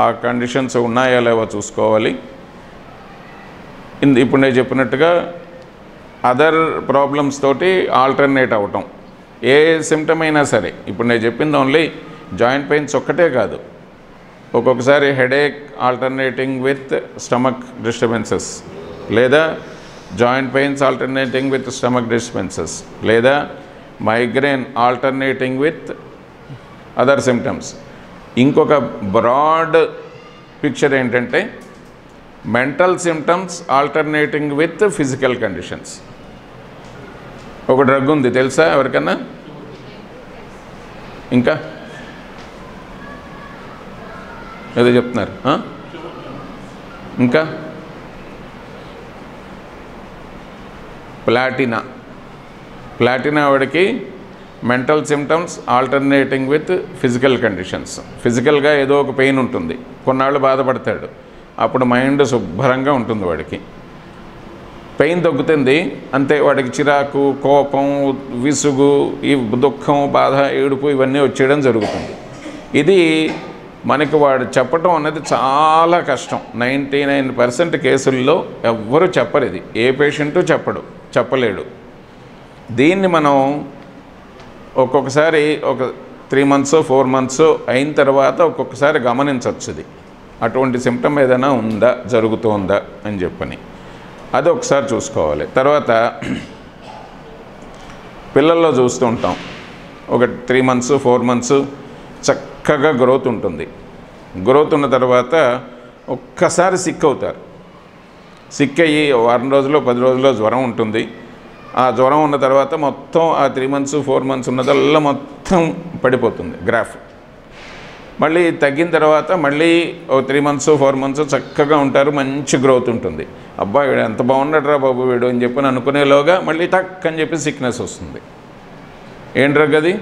ఆ కండిషన్స్ ఉన్నాయా లేవో చూసుకోవాలి. ఇప్పుడు నేను చెప్పినట్టుగా అదర్ ప్రాబ్లమ్స్ తోటి ఆల్టర్నేట్ అవ్వటం, ఏ సిమ్టమ్ అయినా సరే. ఇప్పుడు నేను చెప్పింది ఓన్లీ జాయింట్ పెయిన్స్ ఒక్కటే కాదు, ఒక్కొక్కసారి headache alternating with stomach disturbances, లేదా joint pains alternating with stomach disturbances, లేదా migraine alternating with other symptoms. ఇంకొక బ్రాడ్ పిక్చర్ ఏంటంటే mental symptoms alternating with physical conditions. ఒక డ్రగ్ ఉంది తెలుసా ఎవరికన్నా? ఇంకా ఏదో చెప్తున్నారు. ఇంకా ప్లాటినా వాడికి mental symptoms alternating with physical conditions. ఫిజికల్గా ఏదో ఒక పెయిన్ ఉంటుంది, కొన్నాళ్ళు బాధపడతాడు, అప్పుడు మైండ్ శుభ్రంగా ఉంటుంది, వాడికి పెయిన్ తగ్గుతుంది అంతే, వాడికి చిరాకు, కోపం, విసుగు, ఈ దుఃఖం, బాధ, ఏడుపు ఇవన్నీ వచ్చేయడం జరుగుతుంది. ఇది మనకి వాడు చెప్పటం అనేది చాలా కష్టం. 99% కేసుల్లో ఎవ్వరూ చెప్పరు, ఇది ఏ పేషెంటు చెప్పలేడు. దీన్ని మనం ఒక్కొక్కసారి ఒక 3 months 4 months అయిన తర్వాత ఒక్కొక్కసారి గమనించవచ్చు ఇది అటువంటి సిమ్టమ్ ఏదైనా ఉందా, జరుగుతుందా అని చెప్పని, అది ఒకసారి చూసుకోవాలి. తర్వాత పిల్లల్లో చూస్తూ ఉంటాం, ఒక 3 months 4 months చక్కగా గ్రోత్ ఉంటుంది. గ్రోత్ ఉన్న తర్వాత ఒక్కసారి సిక్ అవుతారు. సిక్ అయ్యి వారం రోజుల్లో 10 రోజుల్లో జ్వరం ఉంటుంది. ఆ జ్వరం ఉన్న తర్వాత మొత్తం ఆ 3 months 4 months ఉన్నదల్లా మొత్తం పడిపోతుంది గ్రాఫ్. మళ్ళీ తగ్గిన తర్వాత మళ్ళీ 3 months 4 months చక్కగా ఉంటారు, మంచి గ్రోత్ ఉంటుంది. అబ్బా వీడు ఎంత బాగున్నాడు రా బాబు వీడు అని చెప్పి అనుకునేలోగా మళ్ళీ టక్ అని చెప్పి సిక్నెస్ వస్తుంది. ఏం డ్రగ్ అది?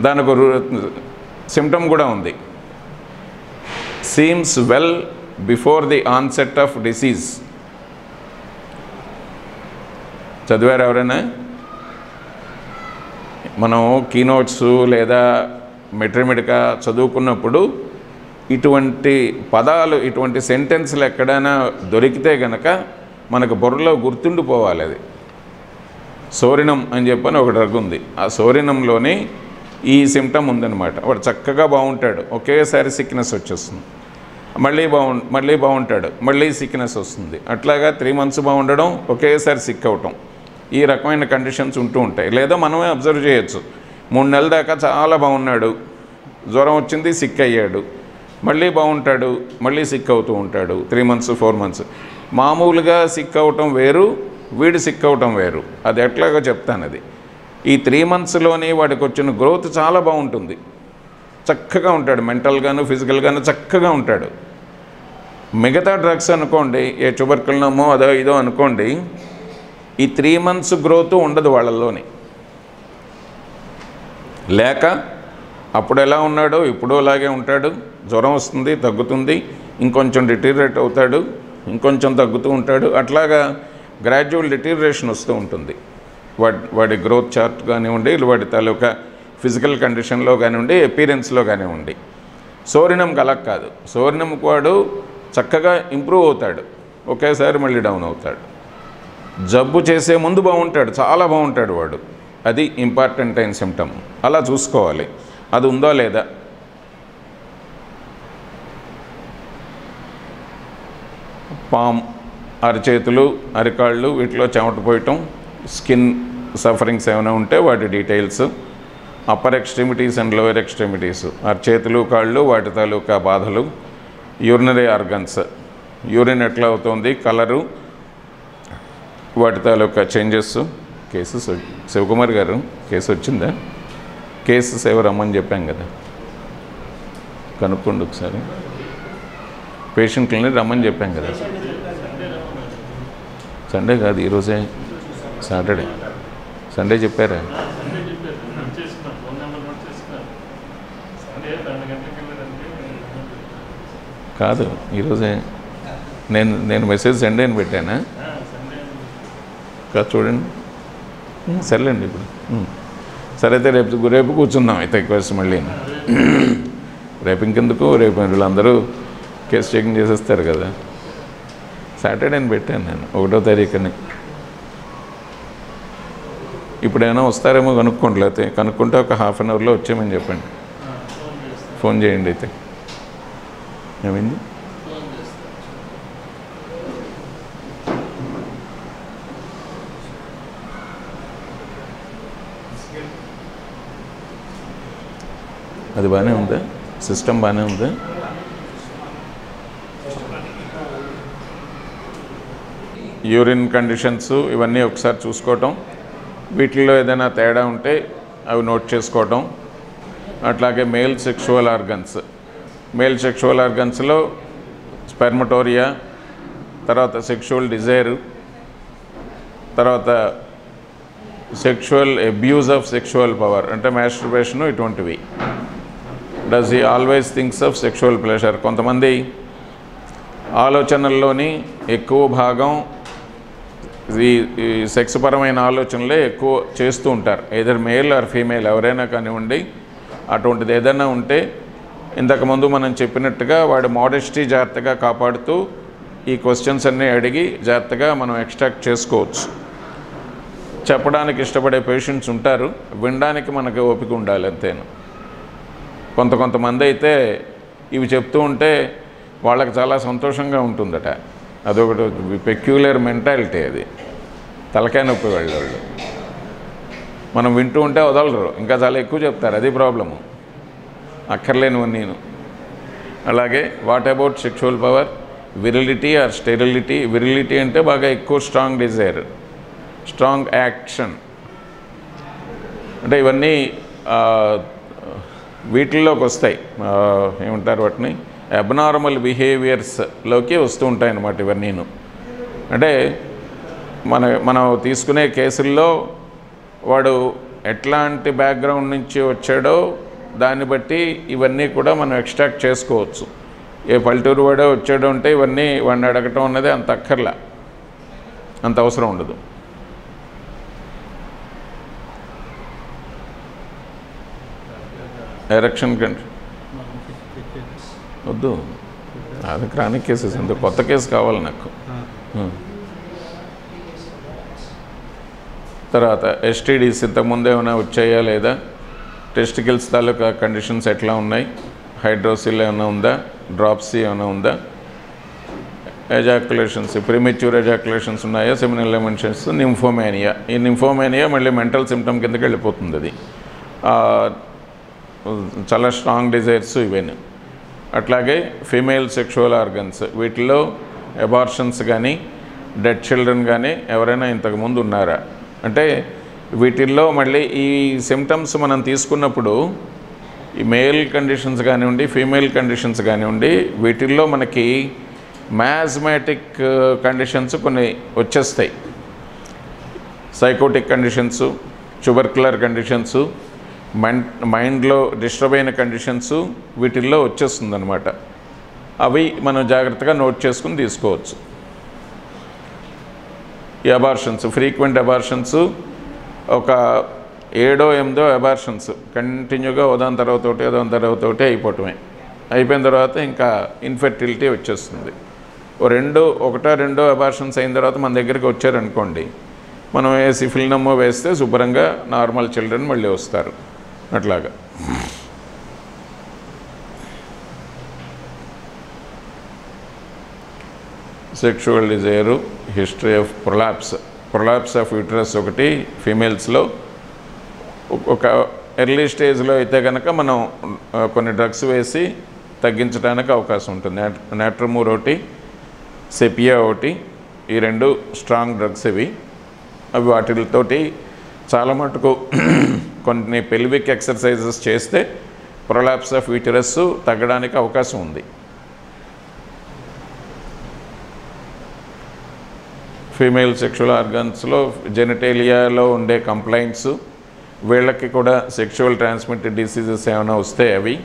దానికి సిమ్టమ్ కూడా ఉంది, seems well before the onset of disease. చదివారు ఎవరైనా? మనం కీనోట్స్ లేదా మెట్రిమెడికా చదువుకున్నప్పుడు ఇటువంటి పదాలు, ఇటువంటి సెంటెన్స్లు ఎక్కడైనా దొరికితే గనక మనకు బుర్రలో గుర్తుండిపోవాలి. అది సోరినం అని చెప్పని ఒక డ్రగ్ ఉంది, ఆ సోరినంలోని ఈ సిమ్టమ్ ఉందన్నమాట. వాడు చక్కగా బాగుంటాడు, ఒకేసారి సిక్నెస్ వచ్చేస్తుంది, మళ్ళీ బాగుంటాడు, మళ్ళీ సిక్నెస్ వస్తుంది. అట్లాగా 3 months బాగుండడం, ఒకేసారి సిక్ అవటం, ఈ రకమైన కండిషన్స్ ఉంటూ ఉంటాయి. లేదా మనమే అబ్జర్వ్ చేయొచ్చు, 3 నెలల దాకా చాలా బాగున్నాడు, జ్వరం వచ్చింది, సిక్ అయ్యాడు, మళ్ళీ బాగుంటాడు, మళ్ళీ సిక్ అవుతూ ఉంటాడు. 3 months 4 months మామూలుగా సిక్ అవటం వేరు, వీడు సిక్ అవటం వేరు. అది ఎట్లాగో చెప్తాను. అది ఈ 3 monthsలోని వాడికి వచ్చిన గ్రోత్ చాలా బాగుంటుంది, చక్కగా ఉంటాడు, మెంటల్గాను ఫిజికల్గాను చక్కగా ఉంటాడు. మిగతా డ్రగ్స్ అనుకోండి, ఏ ట్యూబర్కులనమో అదో ఇదో అనుకోండి, ఈ 3 months గ్రోత్ ఉండదు వాళ్ళల్లోని. లేక అప్పుడు ఎలా ఉన్నాడో ఇప్పుడు అలాగే ఉంటాడు, జ్వరం వస్తుంది, తగ్గుతుంది, ఇంకొంచెం డిటీరియేట్ అవుతాడు, ఇంకొంచెం తగ్గుతూ ఉంటాడు. అట్లాగా గ్రాడ్యువల్ డిటీరియేషన్ వస్తూ ఉంటుంది. వాడి గ్రోత్ చార్ట్ కానివ్వండి, వాడి తాలూకా ఫిజికల్ కండిషన్లో కానివ్వండి, అపీరెన్స్లో కానివ్వండి. సోరినంకి అలా కాదు, సోరినంకి వాడు చక్కగా ఇంప్రూవ్ అవుతాడు, ఒకేసారి మళ్ళీ డౌన్ అవుతాడు. జబ్బు చేసే ముందు బాగుంటాడు, చాలా బాగుంటాడు వాడు. అది ఇంపార్టెంట్ అయిన సిమ్టమ్. అలా చూసుకోవాలి అది ఉందో లేదా. పామ్, అరిచేతులు, అరికాళ్ళు వీటిలో చెమట పోయటం, స్కిన్ సఫరింగ్స్ ఏమైనా ఉంటే వాటి details, upper extremities and lower extremities, అరిచేతులు కాళ్ళు వాటి తాలూకా బాధలు, యూరినరీ ఆర్గన్స్, యూరిన్ ఎట్లా అవుతుంది, కలరు, వాటి తాలూకా చేంజెస్. కేసెస్ శివకుమార్ గారు కేసు వచ్చిందా? కేసెస్ ఎవరు రమ్మని చెప్పాం కదా, కనుక్కోండి ఒకసారి. పేషెంట్లని రమ్మని చెప్పాం కదా. సండే కాదు, ఈరోజే సాటర్డే. సండే చెప్పారా? కాదు, ఈరోజే నేను మెసేజ్ సండే అని పెట్టానా? కాదు చూడండి. సరేలేండి ఇప్పుడు. సరే అయితే రేపు కూర్చుందాం అయితే రిక్వెస్ట్ మళ్ళీ. రేపు ఇంకెందుకు, రేపు వీళ్ళందరూ కేసు చెకింగ్ చేసేస్తారు కదా. సాటర్డేని పెట్టాను నేను 1వ తారీఖుని. ఇప్పుడైనా వస్తారేమో కనుక్కోండి, లేకపోతే కనుక్కుంటే ఒక హాఫ్ అన్ అవర్లో వచ్చేయమని చెప్పండి. ఫోన్ చేయండి అయితే. ఏమైంది? అది బాగానే ఉందా? సిస్టమ్ బాగానే ఉందా? యూరిన్ కండిషన్స్ ఇవన్నీ ఒకసారి చూసుకోవటం, వీటిల్లో ఏదైనా తేడా ఉంటే అవి నోట్ చేసుకోవటం. అట్లాగే మేల్ సెక్షువల్ ఆర్గన్స్లో స్పెర్మటోరియా, తర్వాత సెక్షువల్ డిజైర్, తర్వాత sexual abuse of sexual power అంటే మాస్టర్బేషను, ఇటువంటివి. Does he always thinks of sexual pleasure? కొంతమంది ఆలోచనల్లోని ఎక్కువ భాగం ఈ సెక్స్ పరమైన ఆలోచనలే ఎక్కువ చేస్తూ ఉంటారు. ఎదర్ మేల్ ఆర్ ఫీమేల్ ఎవరైనా కానివ్వండి. అటువంటిది ఏదైనా ఉంటే ఇంతకుముందు మనం చెప్పినట్టుగా వాడు మోడెస్టీ జాగ్రత్తగా కాపాడుతూ ఈ క్వశ్చన్స్ అన్నీ అడిగి జాగ్రత్తగా మనం ఎక్స్ట్రాక్ట్ చేసుకోవచ్చు. చెప్పడానికి ఇష్టపడే పేషెంట్స్ ఉంటారు, వినడానికి మనకి ఓపిక ఉండాలి అంతేను. కొంతమంది అయితే ఇవి చెప్తూ ఉంటే వాళ్ళకి చాలా సంతోషంగా ఉంటుందట. అదొకటి పెక్యులర్ మెంటాలిటీ, అది తలకాయ నొప్పి వాళ్ళు. మనం వింటూ ఉంటే వదలరు, ఇంకా చాలా ఎక్కువ చెప్తారు, అది ప్రాబ్లము. అక్కర్లేనివన్నీను. అలాగే what about sexual power, virility or sterility? Virility అంటే బాగా ఎక్కువ స్ట్రాంగ్ డిజైర్, స్ట్రాంగ్ యాక్షన్, అంటే ఇవన్నీ వీటిల్లోకి వస్తాయి. ఏమంటారు వాటిని? అబ్నార్మల్ బిహేవియర్స్లోకి వస్తూ ఉంటాయి అన్నమాట ఇవన్నీను. అంటే మనం తీసుకునే కేసుల్లో వాడు ఎట్లాంటి బ్యాక్గ్రౌండ్ నుంచి వచ్చాడో దాన్ని బట్టి ఇవన్నీ కూడా మనం ఎక్స్ట్రాక్ట్ చేసుకోవచ్చు. ఏ పల్లెటూరు వాడో వచ్చాడో అంటే ఇవన్నీ వాడిని అడగటం అన్నది అంత అక్కర్లా, అంత అవసరం ఉండదు. ఎరెక్షన్ కంటే వద్దు, అది క్రానిక్ కేసెస్, అంత కొత్త కేసు కావాలి నాకు. తర్వాత ఎస్టీడీస్ ఇంతకుముందు ఏమైనా వచ్చాయా లేదా, టెస్టికల్స్ తాలూకా కండిషన్స్ ఎట్లా ఉన్నాయి, హైడ్రోసిల్ ఏమైనా ఉందా, డ్రాప్సీ ఏమైనా ఉందా, ఎజాక్యులేషన్స్ ప్రీమెచ్యూర్ ఎజాక్యులేషన్స్ ఉన్నాయా, సెమినల్ ఎమెన్షన్స్, నింఫోమేనియా. ఈ నింఫోమేనియా మళ్ళీ మెంటల్ సిమ్టమ్ కిందకి వెళ్ళిపోతుంది. అది చాలా స్ట్రాంగ్ డిజైర్స్ ఇవేను. అట్లాగే ఫీమేల్ సెక్షువల్ ఆర్గన్స్, వీటిలో అబార్షన్స్ కానీ డెడ్ చిల్డ్రన్ కానీ ఎవరైనా ఇంతకుముందు ఉన్నారా అంటే వీటిల్లో మళ్ళీ ఈ సిమ్టమ్స్ మనం తీసుకున్నప్పుడు ఈ మేల్ కండిషన్స్ కానివ్వండి, ఫీమేల్ కండిషన్స్ కానివ్వండి, వీటిల్లో మనకి మ్యాజ్మాటిక్ కండిషన్స్ కొన్ని వచ్చేస్తాయి. సైకోటిక్ కండిషన్స్, ట్యూబర్కులర్ కండిషన్స్, మైండ్లో డిస్టర్బ్ అయిన కండిషన్స్ వీటిల్లో వచ్చేస్తుంది అనమాట. అవి మనం జాగ్రత్తగా నోట్ చేసుకుని తీసుకోవచ్చు. ఈ అబార్షన్స్, ఫ్రీక్వెంట్ అబార్షన్స్, ఒక 7 or 8 అబార్షన్స్ కంటిన్యూగా ఉదాహరణ తర్వాత ఒకటి అయిపోవటమే. అయిపోయిన తర్వాత ఇంకా ఇన్ఫెర్టిలిటీ వచ్చేస్తుంది. 1-2 అబార్షన్స్ అయిన తర్వాత మన దగ్గరికి వచ్చారనుకోండి, మనం సిఫిలినమ్మో వేస్తే శుభ్రంగా నార్మల్ చిల్డ్రన్ మళ్ళీ వస్తారు. అట్లాగా sexual Dzire, history of prolapse of uterus ఒకటి ఫీమేల్స్లో. ఒక ఎర్లీ స్టేజ్లో అయితే కనుక మనం కొన్ని డ్రగ్స్ వేసి తగ్గించడానికి అవకాశం ఉంటుంది. నాట్రమూర్ ఒకటి, సెపియా ఒకటి, ఈ 2 స్ట్రాంగ్ డ్రగ్స్ ఇవి. అవి వాటితోటి చాలా మటుకు కొన్ని పెల్విక్ ఎక్సర్సైజెస్ చేస్తే ప్రొలాప్స్ ఆఫ్ యూటరస్ తగ్గడానికి అవకాశం ఉంది. ఫీమేల్ సెక్షువల్ ఆర్గన్స్లో జెనిటేలియాలో ఉండే కంప్లైంట్స్, వీళ్ళకి కూడా సెక్షువల్ ట్రాన్స్మిటెడ్ డిసీజెస్ ఏమైనా వస్తే అవి.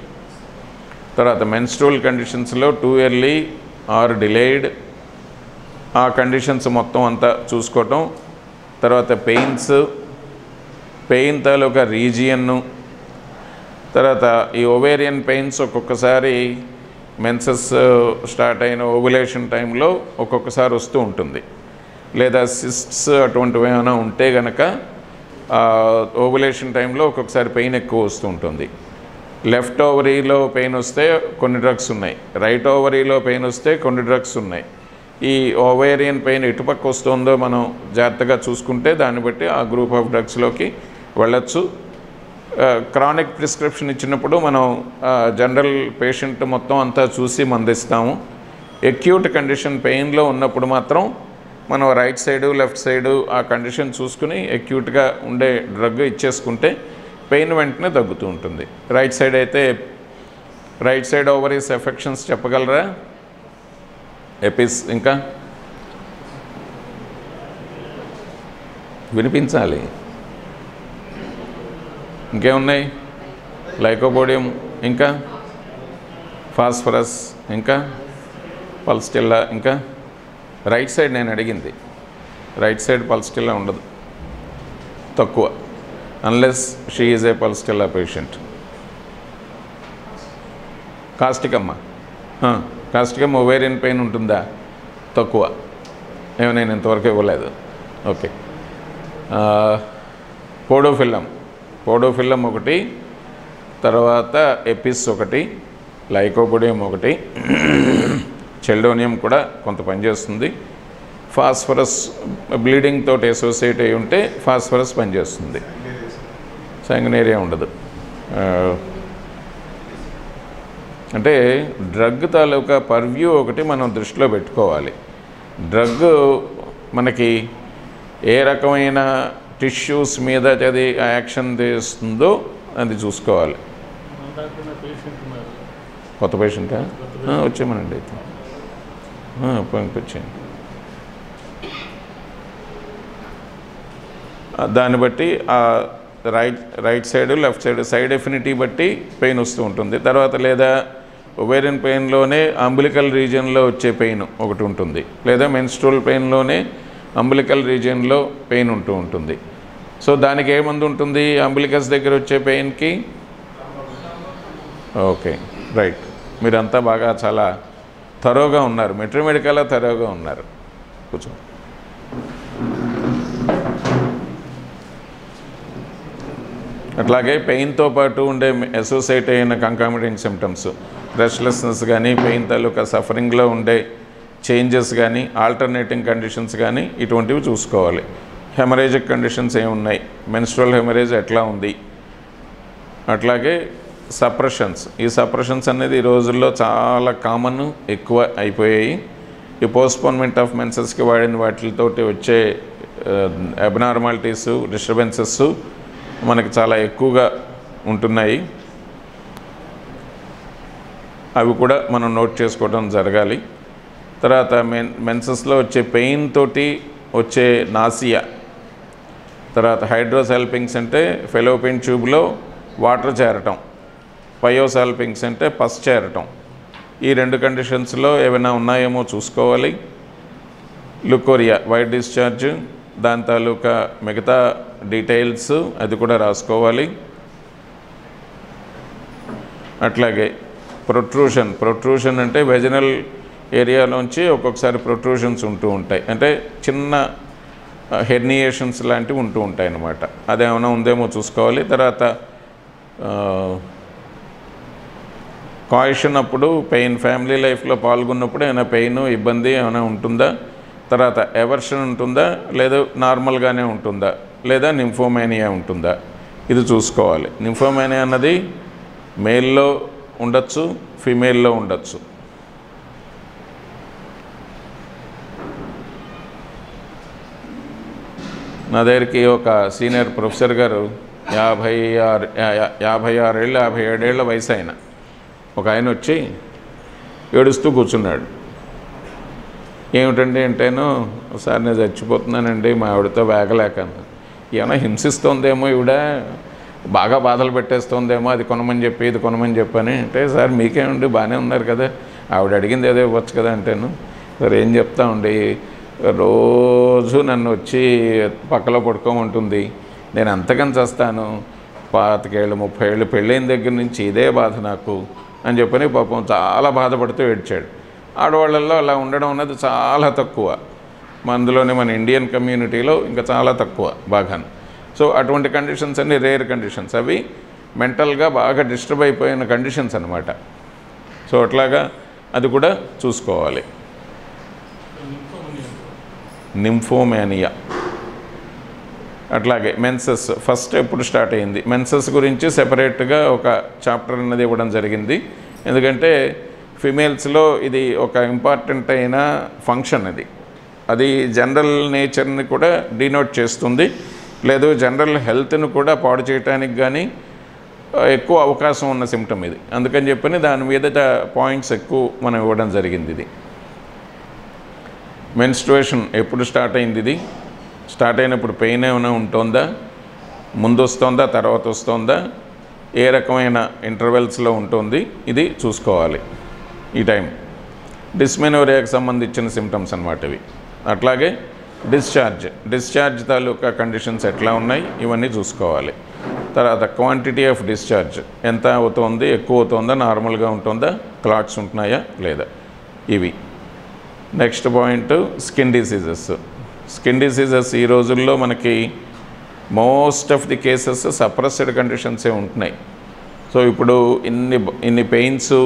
తర్వాత మెన్స్ట్రువల్ కండిషన్స్లో టూ ఎర్లీ ఆర్ డిలేడ్, ఆ కండిషన్స్ మొత్తం అంతా చూసుకోవటం. తర్వాత పెయిన్ తాలూకా రీజియన్ను, తర్వాత ఈ ఓవేరియన్ పెయిన్స్ ఒక్కొక్కసారి మెన్సెస్ స్టార్ట్ అయిన ఓవులేషన్ టైంలో ఒక్కొక్కసారి వస్తూ ఉంటుంది, లేదా సిస్ట్స్ అటువంటివి ఏమైనా ఉంటే కనుక ఓవులేషన్ టైంలో ఒక్కొక్కసారి పెయిన్ ఎక్కువ వస్తూ ఉంటుంది. లెఫ్ట్ ఓవరీలో పెయిన్ వస్తే కొన్ని డ్రగ్స్ ఉన్నాయి, రైట్ ఓవరీలో పెయిన్ వస్తే కొన్ని డ్రగ్స్ ఉన్నాయి. ఈ ఓవేరియన్ పెయిన్ ఎటుపక్క వస్తుందో మనం జాగ్రత్తగా చూసుకుంటే దాన్ని బట్టి ఆ గ్రూప్ ఆఫ్ డ్రగ్స్లోకి వెళ్ళచ్చు. క్రానిక్ ప్రిస్క్రిప్షన్ ఇచ్చినప్పుడు మనం జనరల్ పేషెంట్ మొత్తం అంతా చూసి మందిస్తాము. ఎక్యూట్ కండిషన్ పెయిన్లో ఉన్నప్పుడు మాత్రం మనం రైట్ సైడు లెఫ్ట్ సైడు ఆ కండిషన్ చూసుకుని ఎక్యూట్గా ఉండే డ్రగ్ ఇచ్చేసుకుంటే పెయిన్ వెంటనే తగ్గుతూ ఉంటుంది. రైట్ సైడ్ అయితే రైట్ సైడ్ ఓవరీస్ ఎఫెక్షన్స్ చెప్పగలరా? ఎపిస్ ఇంకా వినిపించాలి. ఇంకేమున్నాయి? లైకోపోడియం, ఇంకా ఫాస్ఫరస్, ఇంకా పల్స్టిల్లా, ఇంకా రైట్ సైడ్ నేను అడిగింది. రైట్ సైడ్ పల్స్టిల్లా ఉండదు, తక్కువ, unless she is a pulsatilla patient. కాస్టికమ్మ, కాస్టికమ్ ఓవేరియన్ పెయిన్ ఉంటుందా? తక్కువ, ఏమో నేను ఇంతవరకు ఇవ్వలేదు. ఓకే. పోడోఫిల్లం ఒకటి, తర్వాత ఎపిస్ ఒకటి, లైకోపోడియం ఒకటి, చెల్డోనియం కూడా కొంత పనిచేస్తుంది. ఫాస్ఫరస్ బ్లీడింగ్ తోటి అసోసియేట్ అయి ఉంటే ఫాస్ఫరస్ పనిచేస్తుంది, సాంగనేరియా ఉండదు. అంటే డ్రగ్ తాలూకా పర్వ్యూ ఒకటి మనం దృష్టిలో పెట్టుకోవాలి. డ్రగ్ మనకి ఏ రకమైన టిష్యూస్ మీద అది యాక్షన్ చేస్తుందో అది చూసుకోవాలి. కొత్త పేషెంటా? వచ్చేమనండి అయితే పంపించండి. దాన్ని బట్టి right side left side affinity బట్టి పెయిన్ వస్తూ ఉంటుంది. తర్వాత లేదా ఓవేరియన్ పెయిన్లోనే అంబిలికల్ రీజియన్లో వచ్చే పెయిన్ ఒకటి ఉంటుంది, లేదా మెన్స్ట్రువల్ పెయిన్లోనే అంబిలికల్ రీజియన్లో పెయిన్ ఉంటూ ఉంటుంది. సో దానికి ఏ మందు ఉంటుంది అంబిలికస్ దగ్గర వచ్చే పెయిన్కి? Okay, right. మీరంతా బాగా చాలా థరోగా ఉన్నారు, మెట్రోమెడికల్గా థరోగా ఉన్నారు. కూర్చో. అట్లాగే పెయిన్తో పాటు ఉండే అసోసియేట్ అయిన కంకామిడెంట్ సిమ్టమ్స్, రెస్ట్లెస్నెస్ కానీ, పెయిన్ తాలూకా సఫరింగ్లో ఉండే చేంజెస్ కానీ, ఆల్టర్నేటింగ్ కండిషన్స్ కానీ ఇటువంటివి చూసుకోవాలి. హెమరేజిక్ కండిషన్స్ ఏమున్నాయి, మెన్స్ట్రువల్ హెమరేజ్ ఎట్లా ఉంది, అట్లాగే సప్రెషన్స్. ఈ సప్రెషన్స్ అనేది ఈ రోజుల్లో చాలా కామన్, ఎక్కువ అయిపోయాయి. ఈ పోస్ట్పోన్మెంట్ ఆఫ్ మెన్సెస్కి వాడిన వాటితోటి వచ్చే అబ్నార్మాలిటీసు, డిస్టర్బెన్సెస్ మనకి చాలా ఎక్కువగా ఉంటున్నాయి. అవి కూడా మనం నోట్ చేసుకోవడం జరగాలి. తర్వాత మెన్సెస్లో వచ్చే పెయిన్ తోటి వచ్చే నాసియా, తర్వాత హైడ్రోసాల్పింగ్స్ అంటే ఫెలోపియన్ ట్యూబ్లో వాటర్ చేరటం, పయోసాల్పింగ్స్ అంటే పస్ చేరటం. ఈ రెండు కండిషన్స్లో ఏమైనా ఉన్నాయేమో చూసుకోవాలి. లుకోరియా, వైట్ డిశ్చార్జ్, దాని తాలూకా మిగతా డీటెయిల్స్ అది కూడా రాసుకోవాలి. అట్లాగే ప్రొట్రూషన్ అంటే వెజినల్ ఏరియాలోంచి ఒక్కొక్కసారి ప్రొట్రూషన్స్ ఉంటూ ఉంటాయి, అంటే చిన్న హెర్నియేషన్స్ లాంటివి ఉంటూ ఉంటాయి అన్నమాట. అదేమైనా ఉందేమో చూసుకోవాలి. తర్వాత కాయిషన్ అప్పుడు పెయిన్, ఫ్యామిలీ లైఫ్లో పాల్గొన్నప్పుడు ఏమైనా పెయిన్, ఇబ్బంది ఏమైనా ఉంటుందా, తర్వాత ఎవర్షన్ ఉంటుందా, లేదా నార్మల్గానే ఉంటుందా, లేదా నింఫోమేనియా ఉంటుందా, ఇది చూసుకోవాలి. నింఫోమేనియా అన్నది మేల్లో ఉండొచ్చు, ఫీమేల్లో ఉండొచ్చు. నా దగ్గరికి ఒక సీనియర్ ప్రొఫెసర్ గారు 57 ఏళ్ళ వయసు అయిన ఒక ఆయన వచ్చి ఏడుస్తూ కూర్చున్నాడు. ఏమిటండి అంటేను, ఒకసారి నేను చచ్చిపోతున్నానండి మా ఆవిడతో వేగలేక. ఏమైనా హింసిస్తోందేమో, ఈవిడ బాగా బాధలు పెట్టేస్తోందేమో, అది కొనమని చెప్పి ఇది కొనమని చెప్పని. అంటే సార్ మీకేమండి బాగానే ఉన్నారు కదా, ఆవిడ అడిగింది ఏదో ఇవ్వచ్చు కదా అంటేను. సార్ ఏం చెప్తామండి, రోజు నన్ను వచ్చి పక్కలో పడుకోమంటుంది, నేను అంతకని చేస్తాను, 25 ఏళ్ళు 30 ఏళ్ళు పెళ్ళైన దగ్గర నుంచి ఇదే బాధ నాకు అని చెప్పని పాపం చాలా బాధపడుతూ ఏడ్చాడు. ఆడవాళ్ళల్లో అలా ఉండడం అన్నది చాలా తక్కువ, అందులోనే మన ఇండియన్ కమ్యూనిటీలో ఇంకా చాలా తక్కువ బాగా. సో అటువంటి కండిషన్స్ అన్ని రేర్ కండిషన్స్, అవి మెంటల్గా బాగా డిస్టర్బ్ అయిపోయిన కండిషన్స్ అన్నమాట. సో అట్లాగా అది కూడా చూసుకోవాలి. నింఫోమేనియా, అట్లాగే మెన్సెస్ ఫస్ట్ ఎప్పుడు స్టార్ట్ అయింది, మెన్సెస్ గురించి సెపరేట్గా ఒక చాప్టర్ అన్నది ఇవ్వడం జరిగింది. ఎందుకంటే ఫిమేల్స్లో ఇది ఒక ఇంపార్టెంట్ అయిన ఫంక్షన్, అది జనరల్ నేచర్ని కూడా డినోట్ చేస్తుంది, లేదు జనరల్ హెల్త్ని కూడా పాడు చేయడానికి కానీ ఎక్కువ అవకాశం ఉన్న సిమ్టమ్ ఇది. అందుకని చెప్పని దాని మీద పాయింట్స్ ఎక్కువ మనం ఇవ్వడం జరిగింది. ఇది మెన్స్ట్రుయేషన్ ఎప్పుడు స్టార్ట్ అయింది, ఇది స్టార్ట్ అయినప్పుడు పెయిన్ ఏమైనా ఉంటుందా, ముందు వస్తుందా తర్వాత వస్తుందా, ఏ రకమైన ఇంటర్వెల్స్లో ఉంటుంది, ఇది చూసుకోవాలి ఈ టైం. డిస్మెనోరియాకి సంబంధించిన సిమ్టమ్స్ అన్నమాట ఇవి. అట్లాగే డిశ్చార్జ్ తాలూకా కండిషన్స్ ఎట్లా ఉన్నాయి ఇవన్నీ చూసుకోవాలి. తర్వాత క్వాంటిటీ ఆఫ్ డిశ్చార్జ్ ఎంత అవుతుంది, ఎక్కువ అవుతుందా, నార్మల్గా ఉంటుందా, క్లాట్స్ ఉంటున్నాయా లేదా, ఇవి. నెక్స్ట్ పాయింట్ స్కిన్ డిసీజెస్ ఈ రోజుల్లో మనకి most of the cases suppressed కండిషన్సే ఉంటున్నాయి. సో ఇప్పుడు ఇన్ని పెయిన్స్,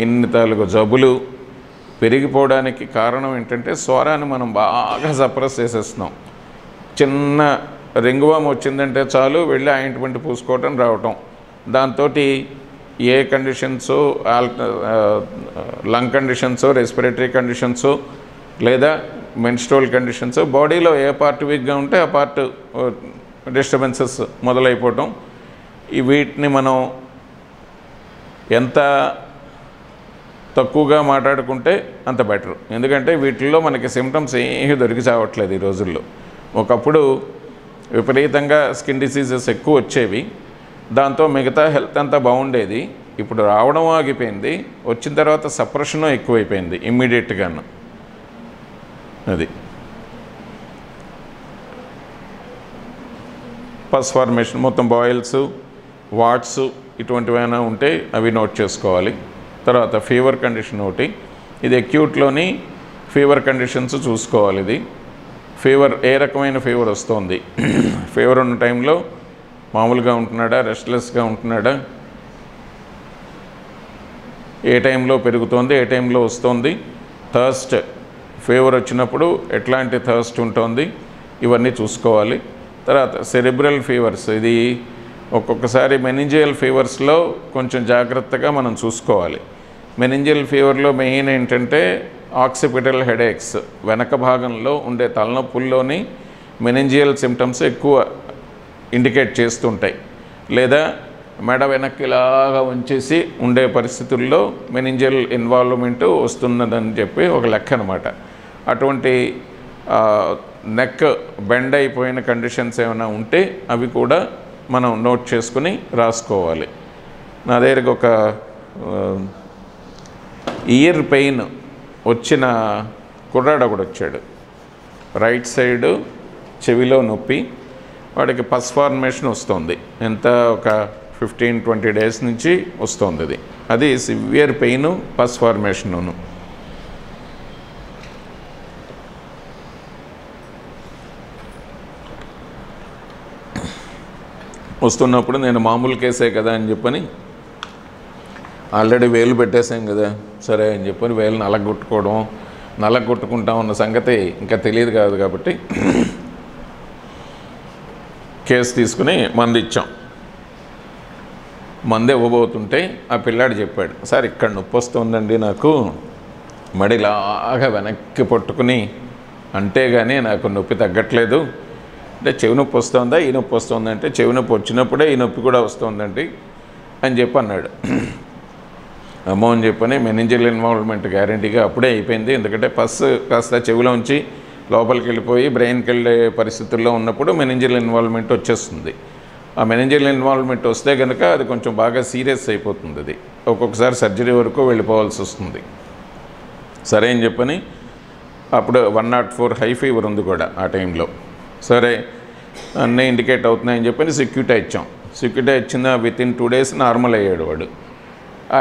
ఇన్ని తాలూకు జబ్బులు పెరిగిపోవడానికి కారణం ఏంటంటే స్వరాన్ని మనం బాగా సప్రెస్ చేసేస్తున్నాం. చిన్న రింగువామ్ వచ్చిందంటే చాలు వెళ్ళి ఆయింట్మెంట్ పూసుకోవటం రావటం, దాంతో ఏ కండిషన్సో లంగ్ కండిషన్సో రెస్పిరేటరీ కండిషన్సో లేదా మెన్స్ట్రువల్ కండిషన్స్, బాడీలో ఏ పార్ట్ వీక్గా ఉంటే ఆ పార్ట్ డిస్టర్బెన్సెస్ మొదలైపోవటం. వీటిని మనం ఎంత తక్కువగా మాట్లాడుకుంటే అంత బెటర్. ఎందుకంటే వీటిల్లో మనకి సిమ్టమ్స్ ఏమీ దొరికి చావట్లేదు ఈ రోజుల్లో. ఒకప్పుడు విపరీతంగా స్కిన్ డిసీజెస్ ఎక్కువ వచ్చేవి, దాంతో మిగతా హెల్త్ అంతా బాగుండేది. ఇప్పుడు రావడం ఆగిపోయింది, వచ్చిన తర్వాత సప్రెషను ఎక్కువైపోయింది ఇమ్మీడియట్గాను. అది పస్ ఫార్మేషన్, మొత్తం బాయిల్స్, వాట్స్ ఇటువంటివైనా ఉంటే అవి నోట్ చేసుకోవాలి. తర్వాత ఫీవర్ కండిషన్ ఒకటి, ఇది అక్యూట్లోని ఫీవర్ కండిషన్స్ చూసుకోవాలి. ఇది ఫీవర్ ఏ రకమైన ఫీవర్ వస్తుంది, ఫీవర్ ఉన్న టైంలో మామూలుగా ఉంటున్నాడా, రెస్ట్లెస్గా ఉంటున్నాడా, ఏ టైంలో పెరుగుతోంది, ఏ టైంలో వస్తుంది, థర్స్ట్ ఫీవర్ వచ్చినప్పుడు ఎట్లాంటి థర్స్ట్ ఉంటుంది, ఇవన్నీ చూసుకోవాలి. తర్వాత సెరిబ్రల్ ఫీవర్స్, ఇది ఒక్కొక్కసారి మెనింజియల్ ఫీవర్స్లో కొంచెం జాగ్రత్తగా మనం చూసుకోవాలి. మెనింజియల్ ఫీవర్లో మెయిన్ ఏంటంటే ఆక్సిపిటల్ హెడేక్స్, వెనక భాగంలో ఉండే తలనొప్పుల్లోని మెనింజియల్ సిమ్టమ్స్ ఎక్కువ ఇండికేట్ చేస్తుంటాయి. లేదా మెడ వెనక్కి ఇలాగా ఉంచేసి ఉండే పరిస్థితుల్లో మెనింజియల్ ఇన్వాల్వ్మెంట్ వస్తున్నదని చెప్పి ఒక లెక్క అనమాట. అటువంటి నెక్ బెండ్ అయిపోయిన కండిషన్స్ ఏమైనా ఉంటే అవి కూడా మనం నోట్ చేసుకుని రాసుకోవాలి. నా దగ్గరకు ఒక ఇయర్ పెయిన్ వచ్చిన కుర్రాడు ఒకడు వచ్చాడు, రైట్ సైడు చెవిలో నొప్పి, వాడికి పస్ ఫార్మేషన్ వస్తుంది, ఎంత ఒక 15-20 డేస్ నుంచి వస్తుంది. అది సివియర్ పెయిన్, పస్ ఫార్మేషను. వస్తున్నప్పుడు నేను మామూలు కేసే కదా అని చెప్పని ఆల్రెడీ వేలు పెట్టేసాం కదా సరే అని చెప్పని వేలు నలగొట్టుకుంటా ఉన్న సంగతి ఇంకా తెలియదు కాదు కాబట్టి కేసు తీసుకుని మందు ఇచ్చాం. మందు ఇవ్వబోతుంటే ఆ పిల్లాడు చెప్పాడు, సార్ ఇక్కడ నొప్పి వస్తుందండి నాకు, మడిలాగా వెనక్కి పట్టుకుని అంటే కానీ నాకు నొప్పి తగ్గట్లేదు. అంటే చెవి నొప్పి వస్తుందా, ఈ నొప్పి వస్తుందంటే చెవి నొప్పి వచ్చినప్పుడే ఈ నొప్పి కూడా వస్తుందండి అని చెప్పి అన్నాడు. అమ్మో అని చెప్పని మెనింజియల్ ఇన్వాల్వ్మెంట్ గ్యారంటీగా అప్పుడే అయిపోయింది. ఎందుకంటే పస్ కాస్త చెవిలోంచి లోపలికి వెళ్ళిపోయి బ్రెయిన్కి వెళ్ళే పరిస్థితుల్లో ఉన్నప్పుడు మెనింజియల్ ఇన్వాల్వ్మెంట్ వచ్చేస్తుంది. ఆ మెనింజియల్ ఇన్వాల్వ్మెంట్ వస్తే కనుక అది కొంచెం బాగా సీరియస్ అయిపోతుంది. అది ఒక్కొక్కసారి సర్జరీ వరకు వెళ్ళిపోవాల్సి వస్తుంది. సరే అని చెప్పని అప్పుడు 104 హై ఫీవర్ ఉంది కూడా ఆ టైంలో. సరే అన్నీ ఇండికేట్ అవుతున్నాయని చెప్పని సెక్యూటా ఇచ్చాం. సిక్కిటే ఇచ్చిన వితిన్ 2 days నార్మల్ అయ్యాడు వాడు.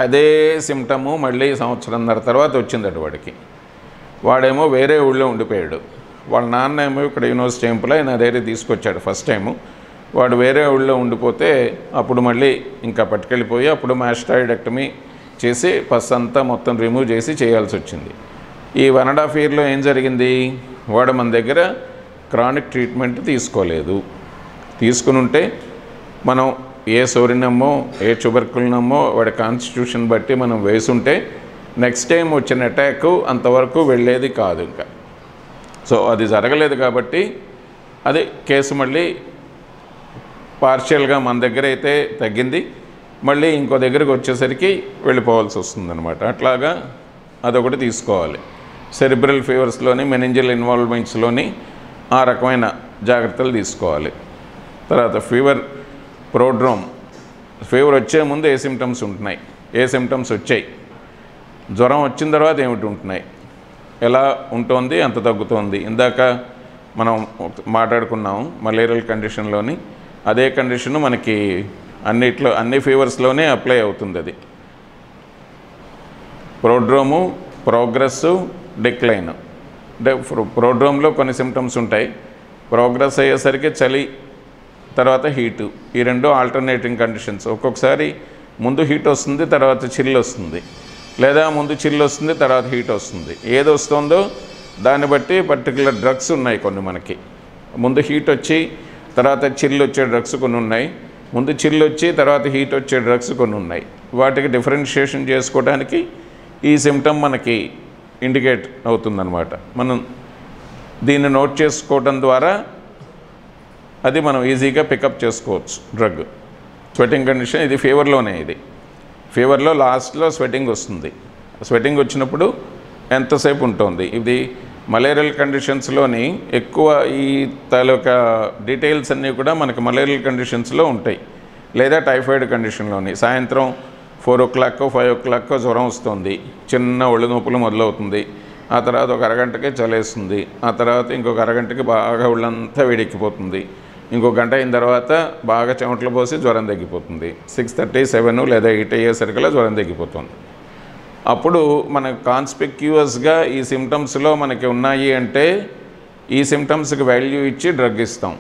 అదే సిమ్టము మళ్ళీ సంవత్సరంన్నర తర్వాత వచ్చిందట వాడికి. వాడేమో వేరే ఊళ్ళో ఉండిపోయాడు. వాళ్ళ నాన్న ఏమో ఇక్కడ యూనివర్సిటీ ఎంప్లాయ్ నా దగ్గర తీసుకొచ్చాడు ఫస్ట్ టైము. వాడు వేరే ఊళ్ళో ఉండిపోతే అప్పుడు మళ్ళీ ఇంకా పట్టుకెళ్ళిపోయి అప్పుడు మాస్టాయిడెక్టమీ చేసి పస్ అంతా మొత్తం రిమూవ్ చేసి చేయాల్సి వచ్చింది. ఈ 1.5 yearలో ఏం జరిగింది, వాడు మన దగ్గర క్రానిక్ ట్రీట్మెంట్ తీసుకోలేదు. తీసుకుని ఉంటే మనం ఏ సోరినమ్మో ఏ ట్యూబర్కులినమ్మో వాడి కాన్స్టిట్యూషన్ బట్టి మనం వేసుంటే నెక్స్ట్ టైం వచ్చిన అటాక్ అంతవరకు వెళ్ళేది కాదు ఇంకా. సో అది జరగలేదు కాబట్టి అది కేసు మళ్ళీ పార్షియల్గా మన దగ్గర అయితే తగ్గింది, మళ్ళీ ఇంకో దగ్గరికి వచ్చేసరికి వెళ్ళిపోవాల్సి వస్తుందన్నమాట. అట్లాగా అదొకటి తీసుకోవాలి. సెరిబ్రల్ ఫీవర్స్లోని మెనింజల్ ఇన్వాల్వ్మెంట్స్లోని ఆ రకమైన జాగ్రత్తలు తీసుకోవాలి. తర్వాత ప్రోడ్రోమ్ ఫీవర్ వచ్చే ముందు ఏ సిమ్టమ్స్ ఉంటున్నాయి, ఏ సిమ్టమ్స్ వచ్చాయి, జ్వరం వచ్చిన తర్వాత ఏమిటి ఉంటున్నాయి, ఎలా ఉంటుంది, అంత తగ్గుతోంది. ఇందాక మనం మాట్లాడుకున్నాం మలేరియల్ కండిషన్లోని అదే కండిషను మనకి అన్ని ఫీవర్స్లోనే అప్లై అవుతుంది. అది ప్రోడ్రోము, ప్రోగ్రెస్, డిక్లైన్. అంటే ప్రోడ్రోమ్లో కొన్ని సిమ్టమ్స్ ఉంటాయి, ప్రోగ్రెస్ అయ్యేసరికి చలి తర్వాత హీటు, ఈ రెండు ఆల్టర్నేటింగ్ కండిషన్స్. ఒక్కొక్కసారి ముందు హీట్ వస్తుంది తర్వాత చిల్లు వస్తుంది, లేదా ముందు చిల్లు వస్తుంది తర్వాత హీట్ వస్తుంది. ఏది వస్తుందో దాన్ని బట్టి పర్టికులర్ డ్రగ్స్ ఉన్నాయి కొన్ని మనకి. ముందు హీట్ వచ్చి తర్వాత చిల్లు వచ్చే డ్రగ్స్ కొన్ని ఉన్నాయి, ముందు చిల్లు వచ్చి తర్వాత హీట్ వచ్చే డ్రగ్స్ కొన్ని ఉన్నాయి. వాటికి డిఫరెన్షియేషన్ చేసుకోవడానికి ఈ సిమ్టమ్ మనకి ఇండికేట్ అవుతుందన్నమాట. మనం దీన్ని నోట్ చేసుకోవడం ద్వారా అది మనం ఈజీగా పికప్ చేసుకోవచ్చు డ్రగ్. స్వెటింగ్ కండిషన్ ఇది ఫీవర్లోనే. ఇది ఫీవర్లో లాస్ట్లో స్వెటింగ్ వస్తుంది. స్వెటింగ్ వచ్చినప్పుడు ఎంతసేపు ఉంటుంది. ఇది మలేరియల్ కండిషన్స్లోని ఎక్కువ ఈ తాలూకా డీటెయిల్స్ అన్నీ కూడా మనకి మలేరియల్ కండిషన్స్లో ఉంటాయి. లేదా టైఫాయిడ్ కండిషన్లోని సాయంత్రం 4 o'clock 5 o'clock జ్వరం వస్తుంది, చిన్న ఒళ్ళు నొప్పులు మొదలవుతుంది, ఆ తర్వాత ఒక అరగంటకే చలేస్తుంది, ఆ తర్వాత ఇంకొక అరగంటకి బాగా ఒళ్ళంతా వేడెక్కిపోతుంది, ఇంకో గంట అయిన తర్వాత బాగా చెమటలు పోసి జ్వరం తగ్గిపోతుంది. 6:30 7 లేదా 8 అయ్యేసరికల్లా జ్వరం తగ్గిపోతుంది. అప్పుడు మనకు కాన్స్పిక్యూయస్గా ఈ సిమ్టమ్స్లో మనకి ఉన్నాయి అంటే ఈ సిమ్టమ్స్కి వాల్యూ ఇచ్చి డ్రగ్ ఇస్తాం,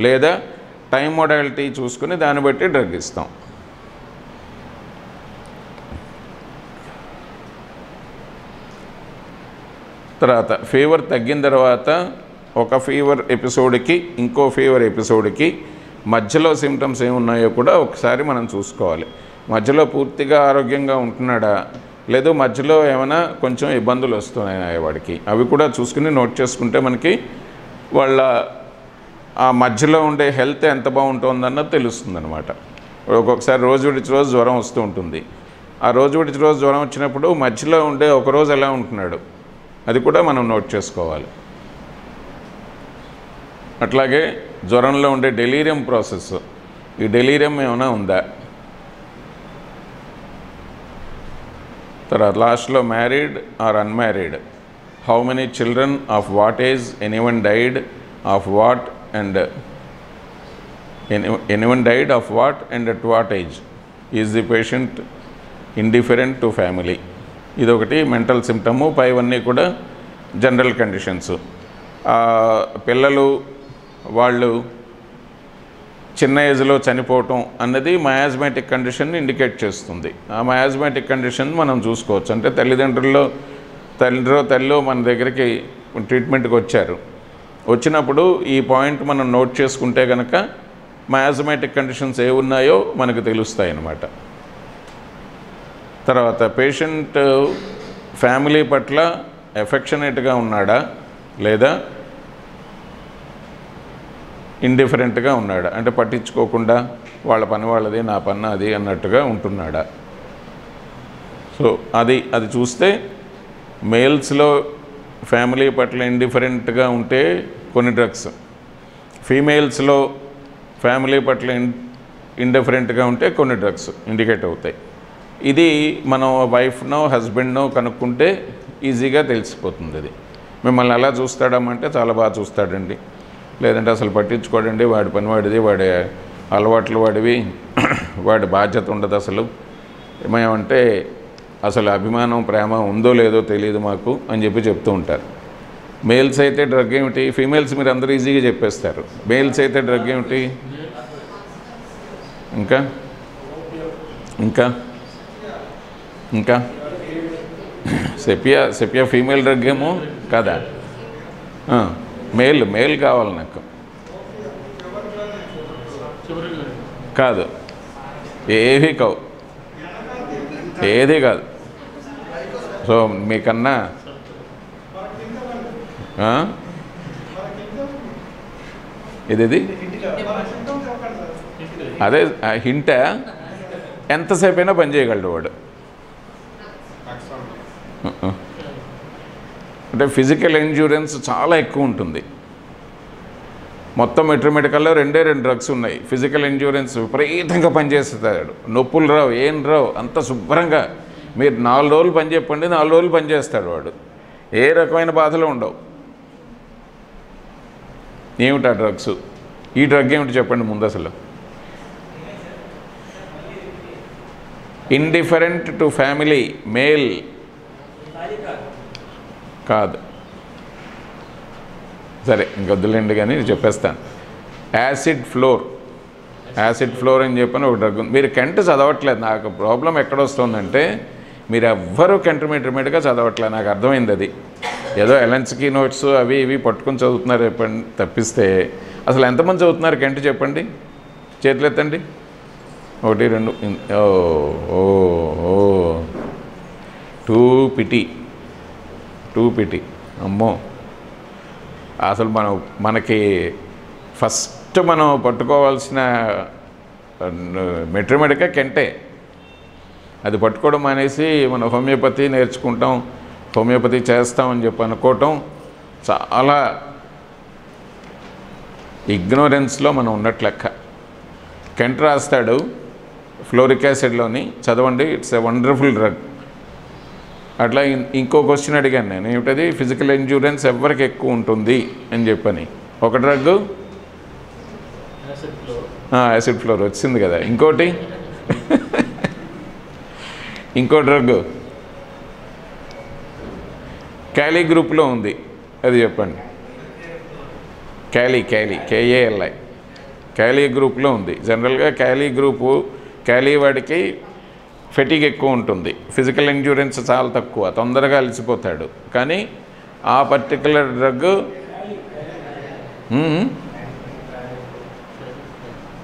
లేదా టైం మోడాలిటీ చూసుకుని దాన్ని బట్టి డ్రగ్ ఇస్తాం. తర్వాత ఫీవర్ తగ్గిన తర్వాత ఒక ఫీవర్ ఎపిసోడ్కి ఇంకో ఫీవర్ ఎపిసోడ్కి మధ్యలో సిమ్టమ్స్ ఏమున్నాయో కూడా ఒకసారి మనం చూసుకోవాలి. మధ్యలో పూర్తిగా ఆరోగ్యంగా ఉంటున్నాడా, లేదు మధ్యలో ఏమైనా కొంచెం ఇబ్బందులు వస్తున్నాయి వాడికి, అవి కూడా చూసుకుని నోట్ చేసుకుంటే మనకి వాళ్ళ ఆ మధ్యలో ఉండే హెల్త్ ఎంత బాగుంటుందన్నది తెలుస్తుంది అనమాట. ఒక్కొక్కసారి రోజు విడిచి రోజు జ్వరం వస్తూ ఉంటుంది. ఆ రోజు విడిచి రోజు జ్వరం వచ్చినప్పుడు మధ్యలో ఉండే ఒకరోజు ఎలా ఉంటున్నాడు అది కూడా మనం నోట్ చేసుకోవాలి. అట్లాగే జ్వరంలో ఉండే డెలీరియం ప్రాసెస్, ఈ డెలీరియం ఏమైనా ఉందా, తర్వాత లాస్ట్లో married or unmarried, how many children, of what age, anyone died, of what and anyone died, of what and at what age, is the patient indifferent to family. ఇదొకటి mental symptom. పైవన్నీ కూడా general conditions. పిల్లలు వాళ్ళు చిన్న ఏజ్లో చనిపోవటం అన్నది మయాజ్మాటిక్ కండిషన్ని indicate చేస్తుంది. ఆ మయాజ్మాటిక్ కండిషన్ మనం చూసుకోవచ్చు. అంటే తల్లిలో మన దగ్గరికి ట్రీట్మెంట్కి వచ్చారు, వచ్చినప్పుడు ఈ పాయింట్ మనం నోట్ చేసుకుంటే కనుక మయాజ్మాటిక్ కండిషన్స్ ఏ ఉన్నాయో మనకు తెలుస్తాయి అన్నమాట. తర్వాత పేషెంట్ ఫ్యామిలీ పట్ల ఎఫెక్షనేట్గా ఉన్నాడా, లేదా ఇండిఫరెంట్గా ఉన్నాడా, అంటే పట్టించుకోకుండా వాళ్ళ పని వాళ్ళది నా పని అది అన్నట్టుగా ఉంటున్నాడా. సో అది చూస్తే మేల్స్లో ఫ్యామిలీ పట్ల ఇండిఫరెంట్గా ఉంటే కొన్ని డ్రగ్స్, ఫీమేల్స్లో ఫ్యామిలీ పట్ల ఇండిఫరెంట్గా ఉంటే కొన్ని డ్రగ్స్ ఇండికేట్ అవుతాయి. ఇది మనం వైఫ్నో హస్బెండ్నో కనుక్కుంటే ఈజీగా తెలిసిపోతుంది. అది మిమ్మల్ని ఎలా చూస్తాడమంటే చాలా బాగా చూస్తాడండి, లేదంటే అసలు పట్టించుకోడండి, వాడి పని వాడిది, అలవాట్లు వాడివి, వాడి బాధ్యత ఉండదు అసలు, ఏమేమంటే అసలు అభిమానం ప్రేమ ఉందో లేదో తెలియదు మాకు అని చెప్పి చెప్తూ ఉంటారు. మేల్స్ అయితే డ్రగ్ ఏమిటి, ఫీమేల్స్ మీరు అందరూ ఈజీగా చెప్పేస్తారు. మేల్స్ అయితే డ్రగ్ ఏమిటి, ఇంకా ఇంకా ఇంకా సెపియా ఫీమేల్ డ్రగ్ ఏమో కదా, మేల్ కావాలి నాకు, కాదు ఏవి కావు, ఏది కాదు. సో మీకన్నా ఇది అదే హింట ఎంతసేపు అయినా పని చేయగలడు వాడు. అంటే ఫిజికల్ ఎండ్యూరెన్స్ చాలా ఎక్కువ ఉంటుంది. మొత్తం మెట్రోమెటికల్లో 2 డ్రగ్స్ ఉన్నాయి. ఫిజికల్ ఎండ్యూరెన్స్ విపరీతంగా పనిచేస్తాడు, నొప్పులు రావు, ఏం రావు, అంత శుభ్రంగా. మీరు 4 రోజులు పని చెప్పండి, 4 రోజులు పనిచేస్తాడు వాడు, ఏ రకమైన బాధలు ఉండవు. ఏమిటి ఆ డ్రగ్స్? ఈ డ్రగ్ ఏమిటి చెప్పండి ముందు అసలు? ఇండిఫరెంట్ టు ఫ్యామిలీ, మేల్ కాదు, సరే ఇంకొద్దులేండి కానీ చెప్పేస్తాను. యాసిడ్ ఫ్లోర్ అని చెప్పని ఒక డ్రగ్ ఉంది. మీరు కెంట్ చదవట్లేదు. నాకు ప్రాబ్లం ఎక్కడ వస్తుందంటే మీరు ఎవ్వరూ కెంట్ మీటర్మీటర్గా చదవట్లేదు. నాకు అర్థమైంది అది. ఏదో ఎలెన్స్కీ నోట్స్ అవి ఇవి పట్టుకొని చదువుతున్నారు చెప్పండి తప్పిస్తే అసలు ఎంతమంది చదువుతున్నారు కెంట్ చెప్పండి, చేతులు ఎత్తండి. 1 2 టూ పిటి అమ్మో. అసలు మనకి ఫస్ట్ మనం పట్టుకోవాల్సిన మెట్రోమెటికా కెంటే. అది పట్టుకోవడం మానేసి మనం హోమియోపతి నేర్చుకుంటాం, హోమియోపతి చేస్తామని చెప్పి అనుకోవటం చాలా ఇగ్నోరెన్స్లో మనం ఉన్నట్లు లెక్క. కెంట్ రాస్తాడు ఫ్లోరిక్ యాసిడ్లోని, చదవండి, ఇట్స్ ఎ వండర్ఫుల్ డ్రగ్. అట్లా ఇంకో క్వశ్చన్ అడిగాను నేను, ఏమిటది? ఫిజికల్ ఎండ్యూరెన్స్ ఎవరికి ఎక్కువ ఉంటుంది అని చెప్పని. ఒక డ్రగ్ యాసిడ్ ఫ్లోర్ వచ్చింది కదా. ఇంకోటి ఇంకో డ్రగ్ క్యాలీ గ్రూప్లో ఉంది, అది చెప్పండి. క్యాలీ KALI క్యాలీ గ్రూప్లో ఉంది. జనరల్గా క్యాలీ వాడికి ఫెటిగ్ ఎక్కువ ఉంటుంది, ఫిజికల్ ఎండ్యూరెన్స్ చాలా తక్కువ, తొందరగా అలసిపోతాడు. కానీ ఆ పర్టికులర్ డ్రగ్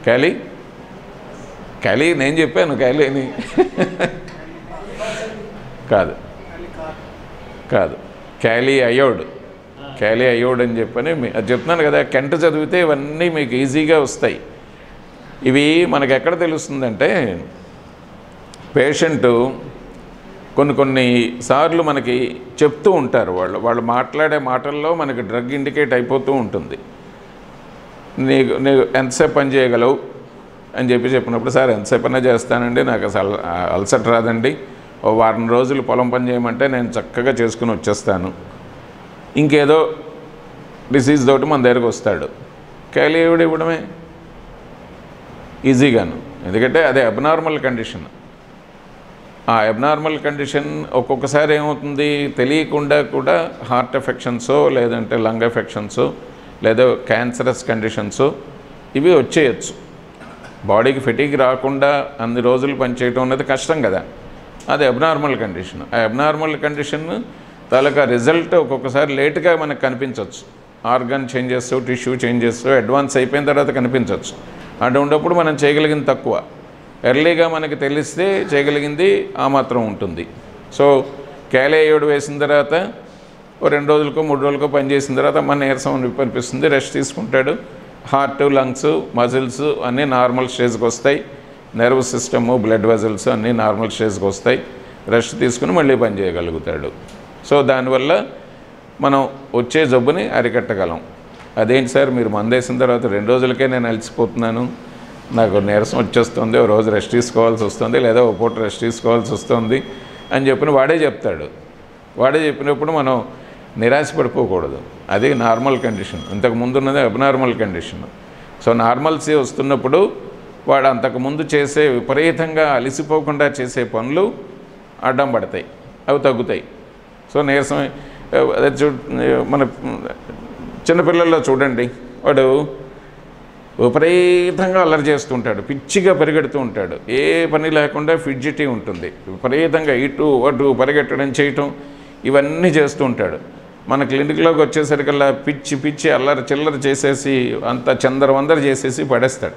క్యాలీ నేను చెప్పాను క్యాలీని కాదు క్యాలీ అయోడ్ అని చెప్పని అది చెప్తున్నాను కదా. కెంట్ చదివితే ఇవన్నీ మీకు ఈజీగా వస్తాయి. ఇవి మనకు ఎక్కడ తెలుస్తుందంటే పేషెంటు కొన్ని సార్లు మనకి చెప్తూ ఉంటారు, వాళ్ళు మాట్లాడే మాటల్లో మనకి డ్రగ్ ఇండికేట్ అయిపోతూ ఉంటుంది. నీకు ఎంతసేపు పని చేయగలవు అని చెప్పినప్పుడు, సార్ ఎంతసేపు అయినా చేస్తానండి, నాకు అసలు అలసట రాదండి, ఓ వారం రోజులు పొలం పని చేయమంటే నేను చక్కగా చేసుకుని వచ్చేస్తాను. ఇంకేదో డిసీజ్ తోటి మన దగ్గరకు వస్తాడు, క్యాలీ ఇవ్వడమే ఈజీగాను. ఎందుకంటే అదే అబ్నార్మల్ కండిషన్. ఆ అబ్నార్మల్ కండిషన్ ఒక్కొక్కసారి ఏమవుతుంది, తెలియకుండా కూడా హార్ట్ ఎఫెక్షన్సో లేదంటే లంగ్ ఎఫెక్షన్సో లేదా క్యాన్సరస్ కండిషన్సో ఇవి వచ్చేయచ్చు. బాడీకి ఫెటిగ్ రాకుండా అన్ని రోజులు పనిచేయటం అనేది కష్టం కదా, అది అబ్నార్మల్ కండిషన్. ఆ అబ్నార్మల్ కండిషన్ తాలూకా రిజల్ట్ ఒక్కొక్కసారి లేట్గా మనకు కనిపించవచ్చు. Organ changes, tissue changes advance అయిపోయిన తర్వాత కనిపించవచ్చు. అటువంటిప్పుడు మనం చేయగలిగింది తక్కువ, ఎర్లీగా మనకి తెలిస్తే చేయగలిగింది ఆ మాత్రం ఉంటుంది. సో క్యాలీ అయోడ్ వేసిన తర్వాత ఓ 2 రోజులకో 3 రోజులకో పనిచేసిన తర్వాత మన నీరసం అనిపిస్తుంది, రెస్ట్ తీసుకుంటాడు. హార్ట్, లంగ్స్, మజిల్స్ అన్నీ నార్మల్ స్టేజ్కి వస్తాయి. నర్వ్ సిస్టము, బ్లడ్ వెజల్స్ అన్నీ నార్మల్ స్టేజ్కి వస్తాయి. రెస్ట్ తీసుకుని మళ్ళీ పని చేయగలుగుతాడు. సో దానివల్ల మనం వచ్చే జబ్బుని అరికట్టగలం. అదేంటి సార్ మీరు మందేసిన తర్వాత 2 రోజులకే నేను అలసిపోతున్నాను, నాకు నీరసం వచ్చేస్తుంది, ఓ రోజు రెస్ట్ తీసుకోవాల్సి వస్తుంది, లేదా ఓ పూట రెస్ట్ తీసుకోవాల్సి వస్తుంది అని చెప్పిన వాడే చెప్తాడు. వాడే చెప్పినప్పుడు మనం నిరాశపడిపోకూడదు. అది నార్మల్ కండిషన్. ఇంతకు ముందు ఉన్నది అబ్నార్మల్ కండిషన్. సో నార్మల్సీ వస్తున్నప్పుడు వాడు అంతకుముందు చేసే విపరీతంగా అలసిపోకుండా చేసే పనులు అడ్డం పడతాయి, అవి తగ్గుతాయి. సో నీరసం అదే మన చిన్నపిల్లల్లో చూడండి, వాడు విపరీతంగా అల్లరి చేస్తుంటాడు, పిచ్చిగా పరిగెడుతూ ఉంటాడు, ఏ పని లేకుండా ఫిడ్జిటీ ఉంటుంది, విపరీతంగా ఇటు అటు పరిగెట్టడం చేయటం ఇవన్నీ చేస్తూ ఉంటాడు. మన క్లినిక్లోకి వచ్చేసరికల్లా పిచ్చి పిచ్చి అల్లరి చిల్లర చేసేసి అంత చందరవందర చేసేసి పడేస్తాడు.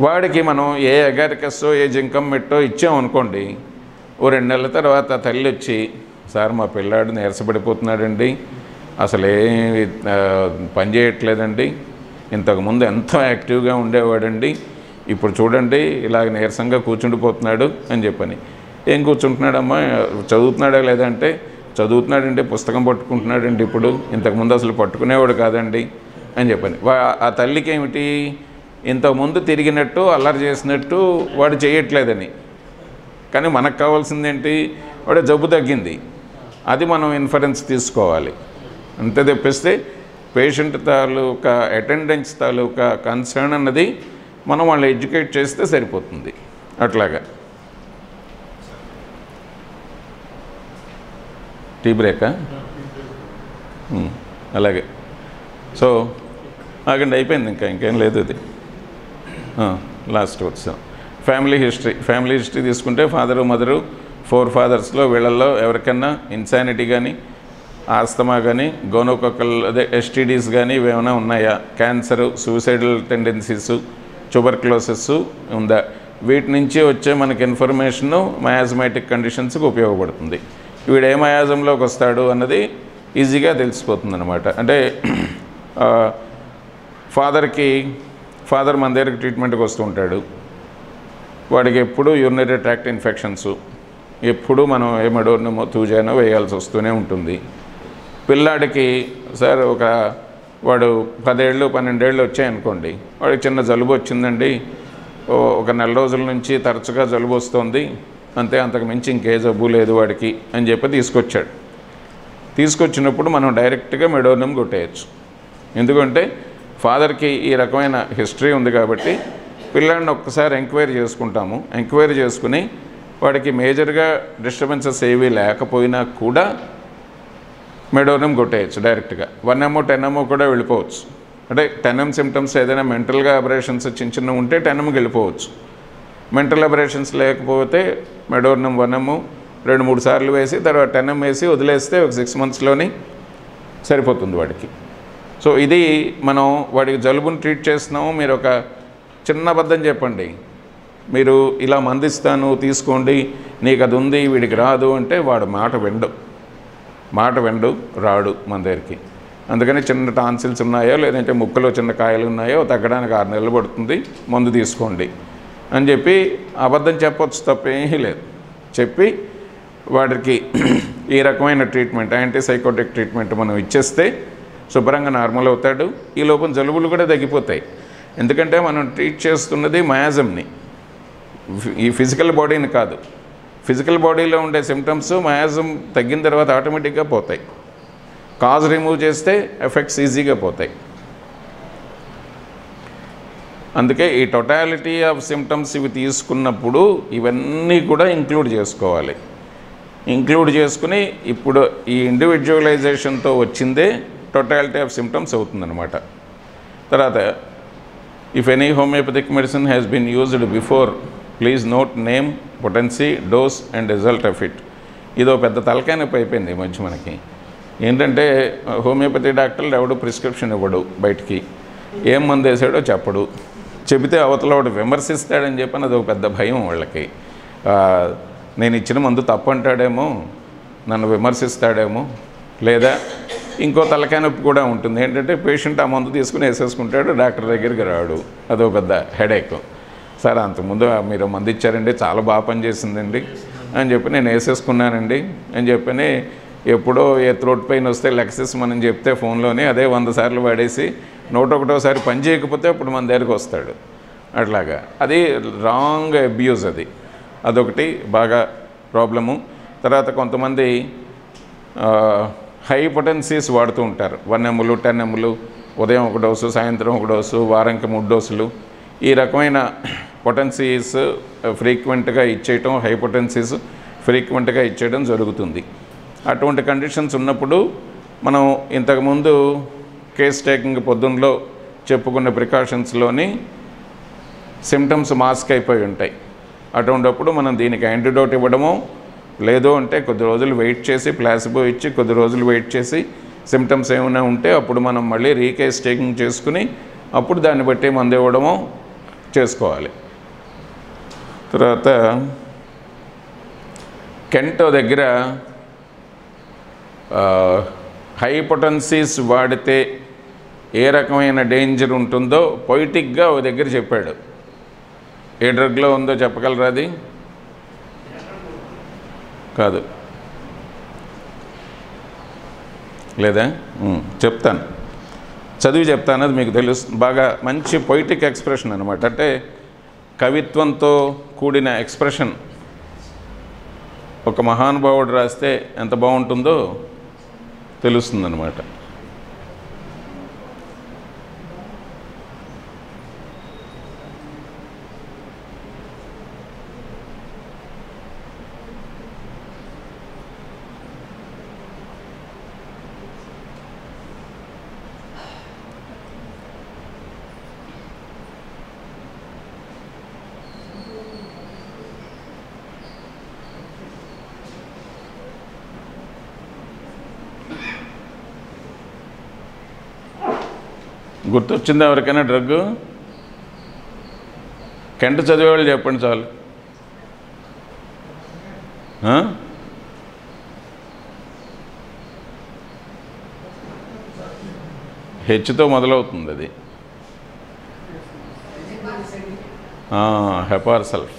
వాడికి మనం ఏ అగారికస్సో ఏ జింకం మెట్టో ఇచ్చామనుకోండి, ఓ 2 నెలల తర్వాత తల్లి వచ్చి, సార్ మా పిల్లాడు నీరసపడిపోతున్నాడండి, అసలే పని చేయట్లేదండి, ఇంతకుముందు ఎంతో యాక్టివ్గా ఉండేవాడండి, ఇప్పుడు చూడండి ఇలాగ నీరసంగా కూర్చుండిపోతున్నాడు అని చెప్పని. ఏం కూర్చుంటున్నాడమ్మా, చదువుతున్నాడా లేదంటే, చదువుతున్నాడండి, పుస్తకం పట్టుకుంటున్నాడండి, ఇప్పుడు ఇంతకుముందు అసలు పట్టుకునేవాడు కాదండి అని చెప్పని. ఆ తల్లికి ఏమిటి, ఇంతకుముందు తిరిగినట్టు అల్లరి చేసినట్టు వాడు చేయట్లేదని. కానీ మనకు కావాల్సిందేంటి, వాడు జబ్బు తగ్గింది, అది మనం ఇన్ఫరెన్స్ తీసుకోవాలి. అంతే తెప్పిస్తే పేషెంట్ తాలూకా అటెండెన్స్ తాలూకా కన్సర్న్ అన్నది మనం వాళ్ళు ఎడ్యుకేట్ చేస్తే సరిపోతుంది. అట్లాగా టీ బ్రేకా, అలాగే. సో ఆగండి, అయిపోయింది, ఇంకేం లేదు. అది లాస్ట్ వచ్చాం. ఫ్యామిలీ హిస్టరీ తీసుకుంటే ఫాదరు మదరు 4 ఫాదర్స్లో వీళ్ళల్లో ఎవరికన్నా ఇన్సానిటీ కానీ, ఆస్తమా కానీ, గోనోకోకల్ అదే ఎస్టీడీస్ కానీ ఇవేమైనా ఉన్నాయా, క్యాన్సరు, సూసైడల్ టెండెన్సీసు, ట్యూబర్క్లోసిస్ ఉందా, వీటి నుంచి వచ్చే మనకి ఇన్ఫర్మేషను మయాజమాటిక్ కండిషన్స్కి ఉపయోగపడుతుంది. వీడు ఏ మయాజంలోకి వస్తాడు అన్నది ఈజీగా తెలిసిపోతుంది అనమాట. అంటే ఫాదర్ మన దగ్గరికి ట్రీట్మెంట్కి వస్తూ ఉంటాడు, వాడికి ఎప్పుడూ యూరినరీ ట్రాక్ట్ ఇన్ఫెక్షన్స్, ఎప్పుడూ మనం ఏ మెడోర్నమో తూజానో వేయాల్సి వస్తూనే ఉంటుంది. పిల్లాడికి సార్ వాడు 10 ఏళ్ళు 12 ఏళ్ళు వచ్చాయనుకోండి, వాడికి చిన్న జలుబు వచ్చిందండి, ఒక 4 రోజుల నుంచి తరచుగా జలుబు వస్తుంది, అంతే, అంతకు మించి ఇంకే జబ్బు లేదు వాడికి అని చెప్పి తీసుకొచ్చినప్పుడు మనం డైరెక్ట్గా మెడోర్నం కొట్టేయచ్చు. ఎందుకంటే ఫాదర్కి ఈ రకమైన హిస్టరీ ఉంది కాబట్టి పిల్లాడిని ఒక్కసారి ఎంక్వైరీ చేసుకుంటాము. ఎంక్వైరీ చేసుకుని వాడికి మేజర్గా డిస్టర్బెన్సెస్ ఏవి లేకపోయినా కూడా మెడోర్నం కొట్టేయచ్చు డైరెక్ట్గా. 1M 10M కూడా వెళ్ళిపోవచ్చు. అంటే 10M సిమ్టమ్స్ ఏదైనా మెంటల్గా అబరేషన్స్ చిన్న ఉంటే 10Mకి వెళ్ళిపోవచ్చు. మెంటల్ అబరేషన్స్ లేకపోతే మెడోర్నం 1M 2-3 సార్లు వేసి తర్వాత 10M వేసి వదిలేస్తే ఒక 6 monthsలోని సరిపోతుంది వాడికి. సో ఇది మనం వాడికి జలుబుని ట్రీట్ చేస్తున్నాము. మీరు ఒక చిన్న అబద్ధం చెప్పండి, మీరు ఇలా మందిస్తాను తీసుకోండి, నీకు అది ఉంది వీడికి రాదు అంటే వాడు మాట వెండు రాడు మన దగ్గరికి. అందుకని చిన్న టాన్సిల్స్ ఉన్నాయో లేదంటే ముక్కలో చిన్న కాయలు ఉన్నాయో తగ్గడానికి 6 నెలలు పడుతుంది, మందు తీసుకోండి అని చెప్పి అబద్ధం చెప్పొచ్చు, తప్పేమీ లేదు. చెప్పి వాడికి ఈ రకమైన ట్రీట్మెంట్, యాంటీసైకోటిక్ ట్రీట్మెంట్ మనం ఇచ్చేస్తే శుభ్రంగా నార్మల్ అవుతాడు. ఈ లోపల జలుబులు కూడా తగ్గిపోతాయి. ఎందుకంటే మనం ట్రీట్ చేస్తున్నది మయాజంని, ఈ ఫిజికల్ బాడీని కాదు. ఫిజికల్ బాడీలో ఉండే సిమ్టమ్స్ మయాజం తగ్గిన తర్వాత ఆటోమేటిక్గా పోతాయి. కాజ్ రిమూవ్ చేస్తే ఎఫెక్ట్స్ ఈజీగా పోతాయి. అందుకే ఈ టోటాలిటీ ఆఫ్ సిమ్టమ్స్ ఇవి తీసుకున్నప్పుడు ఇవన్నీ కూడా ఇంక్లూడ్ చేసుకోవాలి. ఇంక్లూడ్ చేసుకుని ఇప్పుడు ఈ ఇండివిజువలైజేషన్తో వచ్చిందే టోటాలిటీ ఆఫ్ సిమ్టమ్స్ అవుతుందన్నమాట. తర్వాత if any homeopathic medicine has been used before, please note name, potency, dose and result of it. ఇదో పెద్ద తలకాయ నొప్పి అయిపోయింది ఈ మధ్య మనకి. ఏంటంటే హోమియోపతి డాక్టర్లు ఎవడు ప్రిస్క్రిప్షన్ ఇవ్వడు, బయటికి ఏం మందు వేసాడో చెప్పడు, చెబితే అవతల వాడు విమర్శిస్తాడని చెప్పని అదొక పెద్ద భయం వాళ్ళకి. నేను ఇచ్చిన మందు తప్పు అంటాడేమో, నన్ను విమర్శిస్తాడేమో, లేదా ఇంకో తలకాయ నొప్పి కూడా ఉంటుంది. ఏంటంటే పేషెంట్ ఆ మందు తీసుకుని వేసేసుకుంటాడు, డాక్టర్ దగ్గరికి రాడు, అదో పెద్ద హెడేక్. సార్ అంతకుముందు మీరు మందు ఇచ్చారండి, చాలా బాగా పనిచేసిందండి అని చెప్పి నేను వేసేసుకున్నానండి అని చెప్పని ఎప్పుడో ఏ థ్రోట్ పెయిన్ వస్తే లెక్సెస్ మనం చెప్తే ఫోన్లోనే అదే 100 సార్లు వాడేసి 101వ పని చేయకపోతే అప్పుడు మన దగ్గరికి వస్తాడు. అట్లాగా అది రాంగ్ అబ్యూజ్, అదొకటి బాగా ప్రాబ్లము. తర్వాత కొంతమంది హై పొటెన్సీస్ వాడుతూ ఉంటారు, 1M 10M, ఉదయం 1 డోసు, సాయంత్రం 1 డోసు, వారానికి 3 డోసులు. ఈ రకమైన పొటెన్సీస్ ఫ్రీక్వెంట్గా ఇచ్చేయటం, హైపోటెన్సీస్ ఫ్రీక్వెంట్గా ఇచ్చేయడం జరుగుతుంది. అటువంటి కండిషన్స్ ఉన్నప్పుడు మనం ఇంతకుముందు కేస్ టేకింగ్ పొద్దున్నలో చెప్పుకున్న ప్రికాషన్స్లోని సిమ్టమ్స్ మాస్క్ అయిపోయి ఉంటాయి. అటువంటిప్పుడు మనం దీనికి యాంటీడోట్ ఇవ్వడమో, లేదు అంటే కొద్ది రోజులు వెయిట్ చేసి ప్లాసిబో ఇచ్చి కొద్ది రోజులు వెయిట్ చేసి సిమ్టమ్స్ ఏమైనా ఉంటే అప్పుడు మనం మళ్ళీ రీకేస్ టేకింగ్ చేసుకుని అప్పుడు దాన్ని బట్టి మందు ఇవ్వడమో చేసుకోవాలి. తర్వాత కెంటో దగ్గర హైపోటెన్సీస్ వాడితే ఏ రకమైన డేంజర్ ఉంటుందో పొయిటిక్గా ఓ దగ్గర చెప్పాడు. ఏ డ్రగ్లో ఉందో చెప్పగలరా? అది కాదు లేదా? చెప్తాను, చదివి చెప్తాను, అది మీకు తెలుసు. బాగా మంచి పొయిటిక్ ఎక్స్ప్రెషన్ అనమాట. అంటే కవిత్వంతో కూడిన ఎక్స్ప్రెషన్ ఒక మహానుభావుడు రాస్తే ఎంత బాగుంటుందో తెలుస్తుందన్నమాట. గుర్తొచ్చిందా ఎవరికైనా డ్రగ్? కెంట చదివేవాళ్ళు చెప్పండి చాలు. హెచ్తో మొదలవుతుంది అది. హెపార్సల్ఫ్.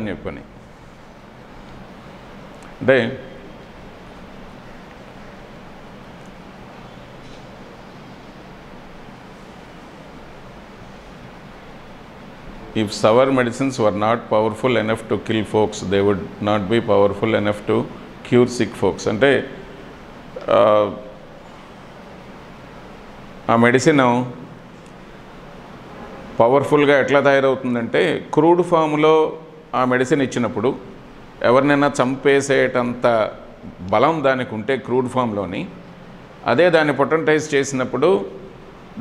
చెప్పని అంటే if sour medicines were not powerful enough to kill folks, they would not be powerful enough to cure sick folks. అంటే ఆ మెడిసిన్ పవర్ఫుల్గా ఎట్లా తయారవుతుందంటే క్రూడ్ ఫామ్లో ఆ మెడిసిన్ ఇచ్చినప్పుడు ఎవరినైనా చంపేసేటంత బలం దానికి ఉంటే క్రూడ్ ఫామ్లోని, అదే దాన్ని పొటెంటైజ్ చేసినప్పుడు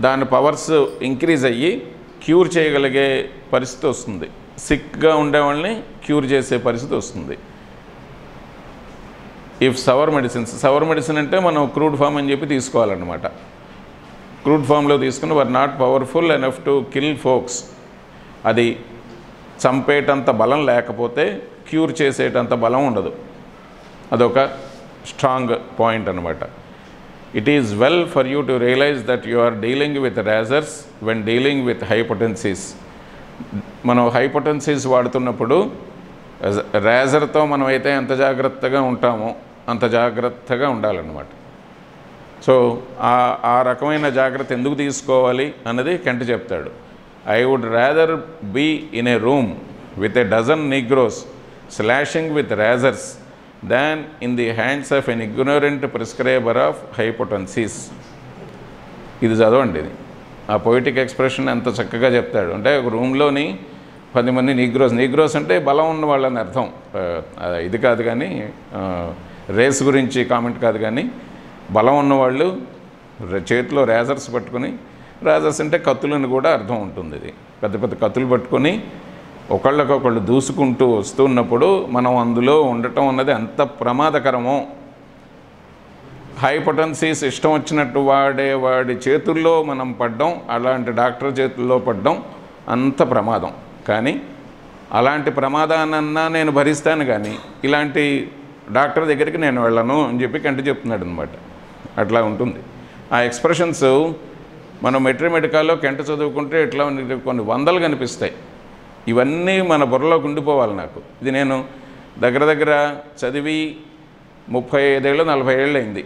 దాని పవర్స్ ఇంక్రీజ్ అయ్యి క్యూర్ చేయగలిగే పరిస్థితి వస్తుంది. సిక్గా ఉండేవాళ్ళని క్యూర్ చేసే పరిస్థితి వస్తుంది. ఇఫ్ సవర్ మెడిసిన్ అంటే మనం క్రూడ్ ఫామ్ అని చెప్పి తీసుకోవాలన్నమాట. క్రూడ్ ఫామ్లో తీసుకుని were not powerful enough to kill folks, అది చంపేటంత బలం లేకపోతే క్యూర్ చేసేటంత బలం ఉండదు. అదొక స్ట్రాంగ్ పాయింట్ అనమాట. It is well for you to realize that you are dealing with razors when dealing with hypotensies. మనం హైపోటెన్సీస్ వాడుతున్నప్పుడు రేజర్తో మనం అయితే ఎంత జాగ్రత్తగా ఉంటామో అంత జాగ్రత్తగా ఉండాలన్నమాట. సో ఆ రకమైన జాగ్రత్త ఎందుకు తీసుకోవాలి అన్నది కెంట్ చెప్తాడు. I would rather be in a room with a dozen Negroes slashing with razors than in the hands of an ignorant prescriber of hypotensis. ఇది చదవండి. ఇది ఆ పొయిటిక్ ఎక్స్ప్రెషన్ ఎంత చక్కగా చెప్తాడు అంటే, ఒక రూమ్లోని 10 మంది నీగ్రోస్ అంటే బలం ఉన్న వాళ్ళని అర్థం. ఇది కాదు కానీ, రేస్ గురించి కామెంట్ కాదు కానీ, బలం ఉన్నవాళ్ళు చేతిలో రేజర్స్ పట్టుకుని, రేజర్స్ అంటే కత్తులను కూడా అర్థం ఉంటుంది. ఇది పెద్ద పెద్ద కత్తులు పట్టుకొని ఒకళ్ళకొకళ్ళు దూసుకుంటూ వస్తున్నప్పుడు మనం అందులో ఉండటం అన్నది ఎంత ప్రమాదకరమో. హైపోటెన్సిస్ ఇష్టం వచ్చినట్టు వాడి చేతుల్లో మనం పడ్డం, అలాంటి డాక్టర్ చేతుల్లో పడ్డం అంత ప్రమాదం. కానీ అలాంటి ప్రమాదానన్నా నేను భరిస్తాను, కానీ ఇలాంటి డాక్టర్ దగ్గరికి నేను వెళ్ళను అని చెప్పి కంటి చెప్తున్నాడు అనమాట. అట్లా ఉంటుంది ఆ ఎక్స్ప్రెషన్స్. మనం మెట్రిమెడికాలో కెంట చదువుకుంటే ఇట్లా కొన్ని వందలు కనిపిస్తాయి. ఇవన్నీ మన బుర్రలోకి ఉండిపోవాలి నాకు. ఇది నేను దగ్గర చదివి 35 ఏళ్ళు 40 ఏళ్ళు అయింది.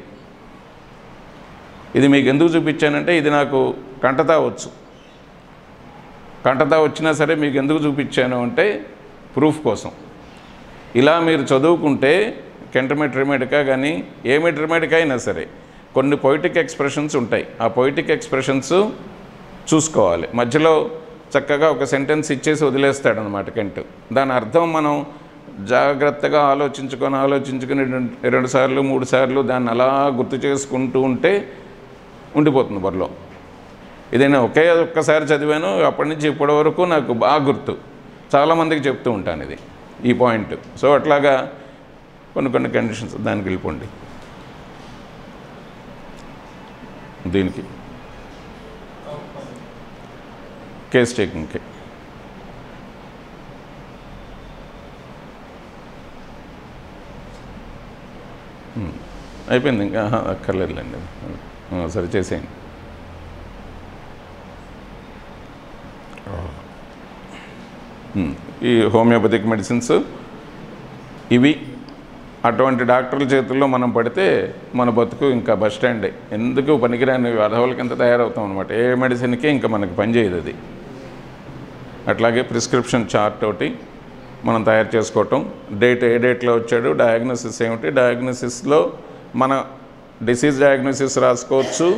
ఇది మీకు ఎందుకు చూపించానంటే, ఇది నాకు కంటతా వచ్చినా సరే మీకు ఎందుకు చూపించాను అంటే ప్రూఫ్ కోసం. ఇలా మీరు చదువుకుంటే కెంట మెట్రిమెడికా కానీ ఏ మెట్రిమెడికా అయినా సరే కొన్ని పొయిటిక్ ఎక్స్ప్రెషన్స్ ఉంటాయి. ఆ పొయిటిక్ ఎక్స్ప్రెషన్స్ చూసుకోవాలి. మధ్యలో చక్కగా ఒక సెంటెన్స్ ఇచ్చేసి వదిలేస్తాడనమాట కెంట్. దాని అర్థం మనం జాగ్రత్తగా ఆలోచించుకొని 2 సార్లు 3 సార్లు దాన్ని అలా గుర్తు చేసుకుంటూ ఉంటే ఉండిపోతుంది బుర్రలో. ఇదైనా ఒక్కసారి చదివాను, అప్పటి నుంచి ఇప్పటి వరకు నాకు బాగా గుర్తు. చాలామందికి చెప్తూ ఉంటాను ఇది ఈ పాయింట్. సో అట్లాగా కొన్ని కండిషన్స్. దానికి వెళ్ళిపోండి. దీనికి కేస్ టేకింగ్కి అయిపోయింది. ఇంకా అక్కర్లేదులేండి, సరే చేసేయండి. ఈ హోమియోపతిక్ మెడిసిన్స్ ఇవి అటువంటి డాక్టర్ల చేతుల్లో మనం పడితే మన బతుకు ఇంకా బస్ స్టాండే. ఎందుకు పనికిరాని అధవుల కింద తయారవుతాం అనమాట. ఏ మెడిసిన్కి ఇంకా మనకి పనిచేయదు అది. అట్లాగే ప్రిస్క్రిప్షన్ చార్ట్ ఒకటి మనం తయారు చేసుకోవటం, ఏ డేట్లో వచ్చాడు, డయాగ్నోసిస్ ఏమిటి, డయాగ్నోసిస్లో మన డిసీజ్ డయాగ్నోసిస్ రాసుకోవచ్చు,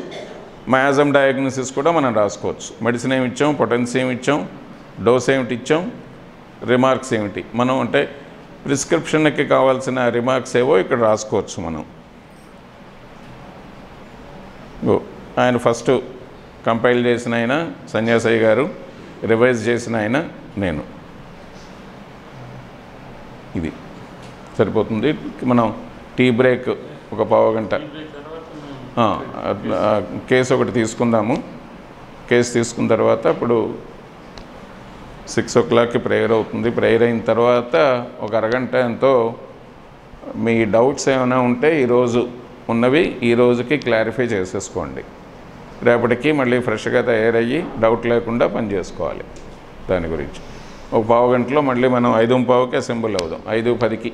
మయాజమ్ డయాగ్నోసిస్ కూడా మనం రాసుకోవచ్చు. మెడిసిన్ ఏమి ఇచ్చాం, పొటెన్సీ ఏమి ఇచ్చాం, డోస్ ఏమిటి ఇచ్చాం, రిమార్క్స్ ఏమిటి, మనం అంటే ప్రిస్క్రిప్షన్కి కావాల్సిన రిమార్క్స్ ఏవో ఇక్కడ రాసుకోవచ్చు మనం. ఆయన ఫస్ట్ కంపైల్ చేసిన ఆయన సన్యాసయ్య గారు, రివైజ్ చేసిన ఆయన నేను. ఇది సరిపోతుంది. మనం టీ బ్రేక్ ఒక పావు గంట కేసు ఒకటి తీసుకుందాము. కేసు తీసుకున్న తర్వాత అప్పుడు 6 o'clockకి ప్రేయర్ అవుతుంది. ప్రేయర్ అయిన తర్వాత ఒక అరగంట ఎంతో మీ డౌట్స్ ఏమైనా ఉంటే ఈరోజు ఉన్నవి ఈ రోజుకి క్లారిఫై చేసేసుకోండి. రేపటికి మళ్ళీ ఫ్రెష్గా తయారయ్యి డౌట్ లేకుండా పని చేసుకోవాలి. దాని గురించి ఒక పావు గంటలో మళ్ళీ మనం 5:15కి అసెంబుల్ అవుదాం. 5:10కి